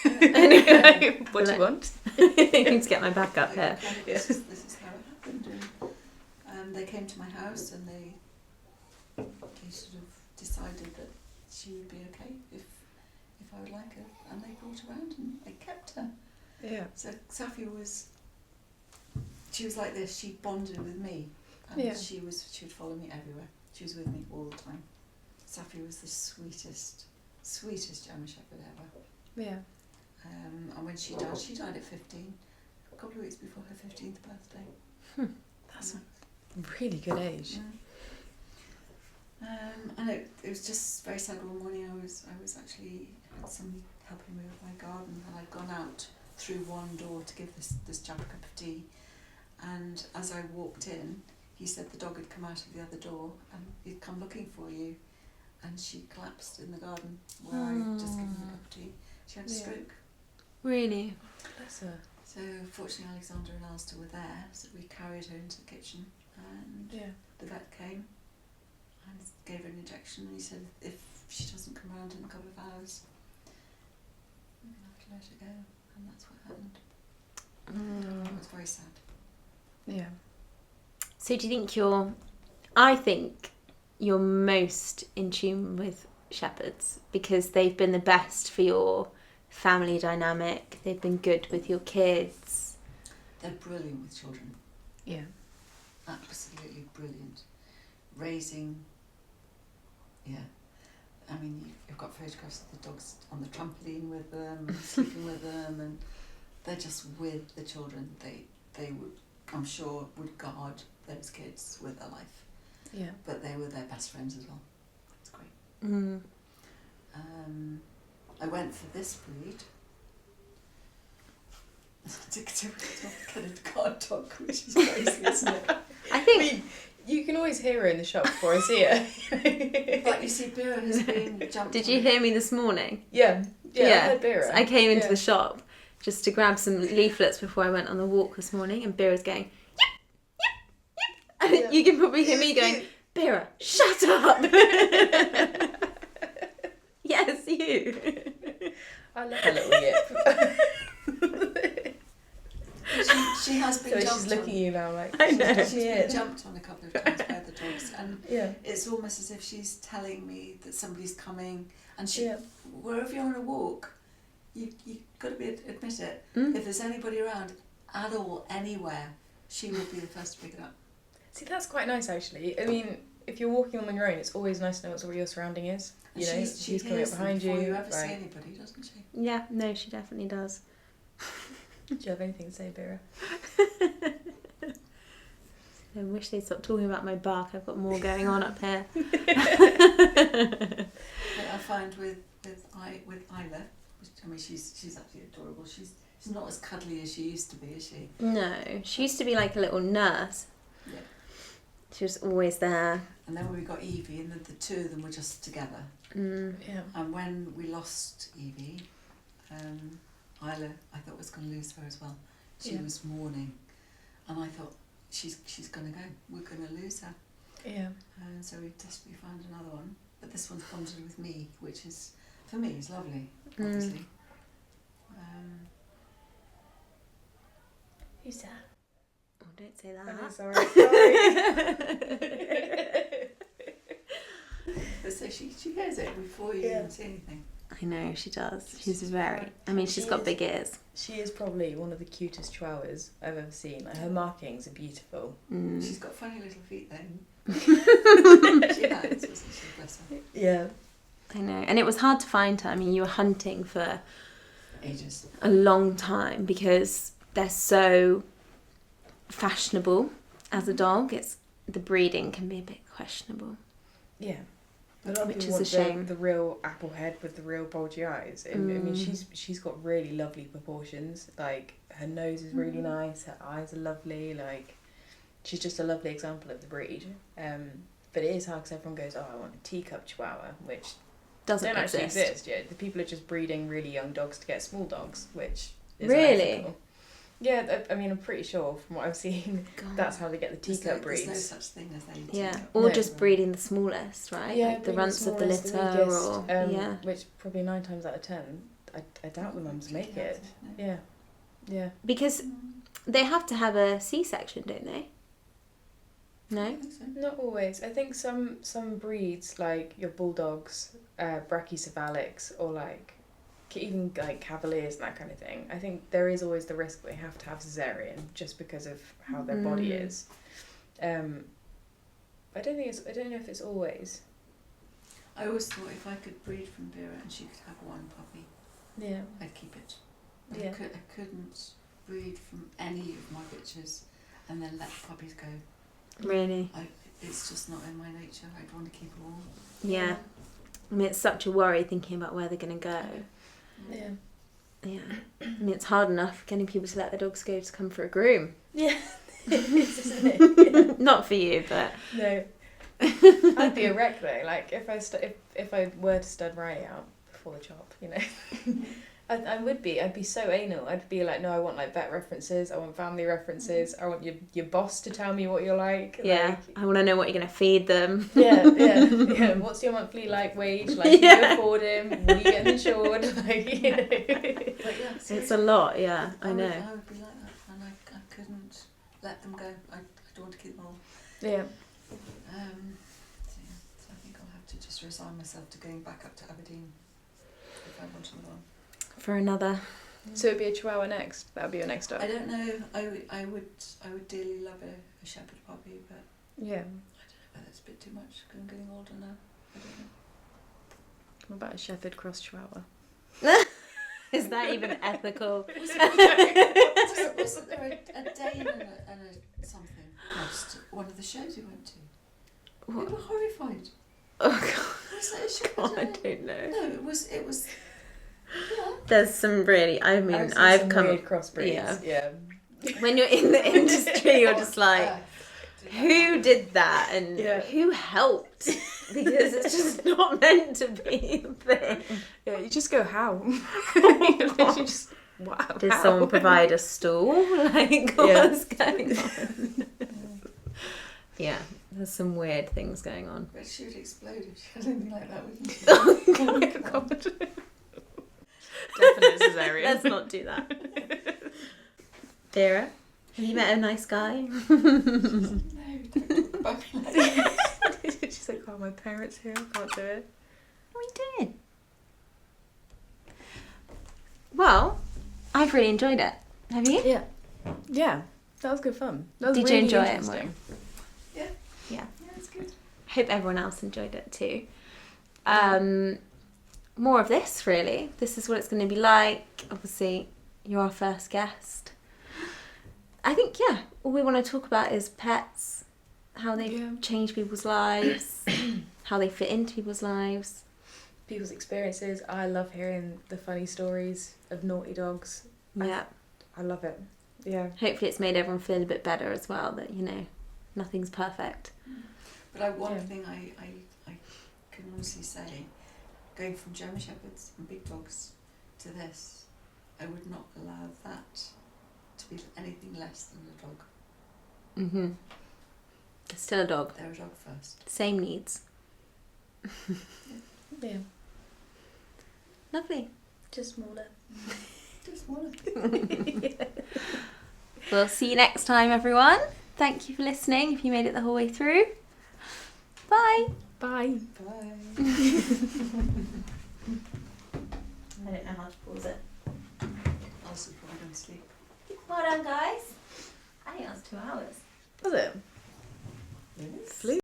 Anyway, what do you want? I need to get my back up here. This is how it happened. And they came to my house, and they sort of decided that she would be okay if I would like her, and they brought her around and they kept her. Yeah. So Safi she was like this. She bonded with me, and she would follow me everywhere. She was with me all the time. Safi was the sweetest German Shepherd ever. Yeah. And when she died at 15, a couple of weeks before her 15th birthday. That's a really good age. And it was just very sad. One morning I was actually had somebody helping me with my garden, and I'd gone out through one door to give this chap a cup of tea, and as I walked in, he said the dog had come out of the other door and he'd come looking for you, and she collapsed in the garden where I'd just given her a cup of tea. She had a stroke. Really? Bless her. So fortunately Alexander and Alistair were there, so we carried her into the kitchen, and the vet came and gave her an injection, and he said if she doesn't come around in a couple of hours, we're going to have to let her go, and that's what happened. It was very sad. Yeah. So do you think I think you're most in tune with Shepherds because they've been the best for your family dynamic. They've been good with your kids. They're brilliant with children. Yeah. Absolutely brilliant. Raising, yeah. I mean, you've got photographs of the dogs on the trampoline with them, sleeping with them, and they're just with the children. They would, I'm sure, would guard those kids with their life. Yeah. But they were their best friends as well. It's great. Mm. I went for this breed to get a guard dog, which is crazy, isn't it? I think... I mean, you can always hear her in the shop before I see her. But you see, Bira has been jumped. Did you hear me this morning? Yeah. I heard Bira. I came into the shop just to grab some leaflets before I went on the walk this morning, and Bira's going, yep. You can probably hear me going, Bira, shut up! Yes, you. I love her little yip. She has been So jumped she's looking on. at you now like, I know. She's been jumped on a couple of times by the dogs, and yeah. it's almost as if she's telling me that somebody's coming, and she, wherever you're on a walk, you got to admit it. If there's anybody around at all, anywhere, she will be the first to pick it up. See, that's quite nice actually. I mean, if you're walking on your own, it's always nice to know what your surrounding is. You know, she's coming up behind you. Before you ever see anybody, doesn't she? Yeah, no, she definitely does. Do you have anything to say, Bira? I wish they'd stop talking about my bark. I've got more going on up here. But I find with Isla, I mean, she's absolutely adorable. She's not as cuddly as she used to be, is she? No, she used to be like a little nurse. Yeah. She was always there. And then when we got Evie, and the two of them were just together. Yeah. And when we lost Evie, Isla, I thought was going to lose her as well. She was mourning, and I thought she's going to go. We're going to lose her. Yeah. And so we desperately found another one, but this one's bonded with me, which is for me is lovely, obviously. Who's that? Oh, don't say that. Oh, sorry. But so she hears it before you even see anything. I know, she does. She's very... I mean, she's got big ears. She is probably one of the cutest chihuahuas I've ever seen. Like, her markings are beautiful. She's got funny little feet then. She has, wasn't she? Bless her. Yeah. I know. And it was hard to find her. I mean, you were hunting for Ages. a long time because they're so fashionable as a dog. The breeding can be a bit questionable. Yeah. A lot of Which people is a want shame. the real apple head with the real bulgy eyes. I mean, she's got really lovely proportions. Like, her nose is really nice. Her eyes are lovely. Like, she's just a lovely example of the breed. But it is hard because everyone goes, "Oh, I want a teacup Chihuahua," which Doesn't don't actually exist. exist yet. The people are just breeding really young dogs to get small dogs, which is Really? unethical. Yeah, I mean, I'm pretty sure from what I've seen, God. that's how they get the teacup breeds. There's no such thing as a Yeah, teacup. or No. just breeding the smallest, right? Yeah, like the breeding runts of the smallest, litter, weakest, or yeah, which probably 9 times out of 10, I doubt the mums make it. No. Yeah. because they have to have a C-section, don't they? I No. think so. Not always. I think some breeds, like your bulldogs, brachycephalics, or like even like cavaliers and that kind of thing, I think there is always the risk they have to have cesarean just because of how their body is. I don't know if it's always. I always thought if I could breed from Vera and she could have one puppy, Yeah. I'd keep it. But Yeah. I couldn't breed from any of my bitches and then let the puppies go. Really? It's just not in my nature. I'd want to keep them all. Yeah. I mean, it's such a worry thinking about where they're going to go. Yeah. Yeah. I mean, it's hard enough getting people to let their dogs go to come for a groom. Yeah. It is, isn't it? Yeah. Not for you, but No. I'd be a wreck though. Like if I were to stud Riley out before the chop, you know, I would be. I'd be so anal. I'd be like, no, I want like vet references. I want family references. I want your boss to tell me what you're like. yeah, Like, I want to know what you're going to feed them. yeah. What's your monthly like wage? Like, can you afford him? Will you get insured? Like, you know. But yeah, It's a lot, yeah, I know. I would be like that, and I couldn't let them go. I don't want to keep them all. Yeah. So I think I'll have to just to resign myself to going back up to Aberdeen if I wanted one. For another. So it'd be a Chihuahua next. That would be your next up. I don't know. I would dearly love a shepherd puppy, but Yeah. I don't know whether it's a bit too much. 'Cause I'm getting older now. I don't know. What about a shepherd cross Chihuahua? Is that even ethical? Wasn't there a Dane and a something crossed one of the shows we went to? What? We were horrified. Oh god. Was it a shepherd? God, I don't know. No, it was. Yeah. There's some really. I mean, I've seen I've some come. weird crossbreeds. Yeah. Yeah. When you're in the industry, you're just like, Yeah. who did that and Yeah. who helped? Because it's just not meant to be a thing. Yeah, you just go, how? You just, wow. Did how? someone provide a stool? Like, Yeah. what's going on? Yeah, there's some weird things going on. But she would explode if she had anything like that, wouldn't she? Oh my god. Definite cesarean. Let's not do that. Vera, have you met a nice guy? No, don't talk about me like that. She's like, oh, my parents here, I can't do it. What are you doing? Well, I've really enjoyed it. Have you? Yeah. Yeah, that was good fun. That was Did you really enjoy it, interesting. Yeah. Yeah. Yeah, it's good. Hope everyone else enjoyed it too. More of this, really. This is what it's going to be like. Obviously, you're our first guest. I think, yeah, all we want to talk about is pets, how they've changed people's lives, how they fit into people's lives. People's experiences. I love hearing the funny stories of naughty dogs. Yeah. I love it. Yeah. Hopefully it's made everyone feel a bit better as well, that, you know, nothing's perfect. But one thing I can honestly say, going from German Shepherds and big dogs to this, I would not allow that to be anything less than a dog. Mm-hmm. It's still a dog. They're a dog first. Same needs. Yeah. Lovely. Just smaller. Just one. We'll see you next time, everyone. Thank you for listening if you made it the whole way through. Bye. Bye. Bye. I don't know how to pause it. Also probably going to sleep. Well done, guys. I think that was 2 hours. Was it? Yes. Flew.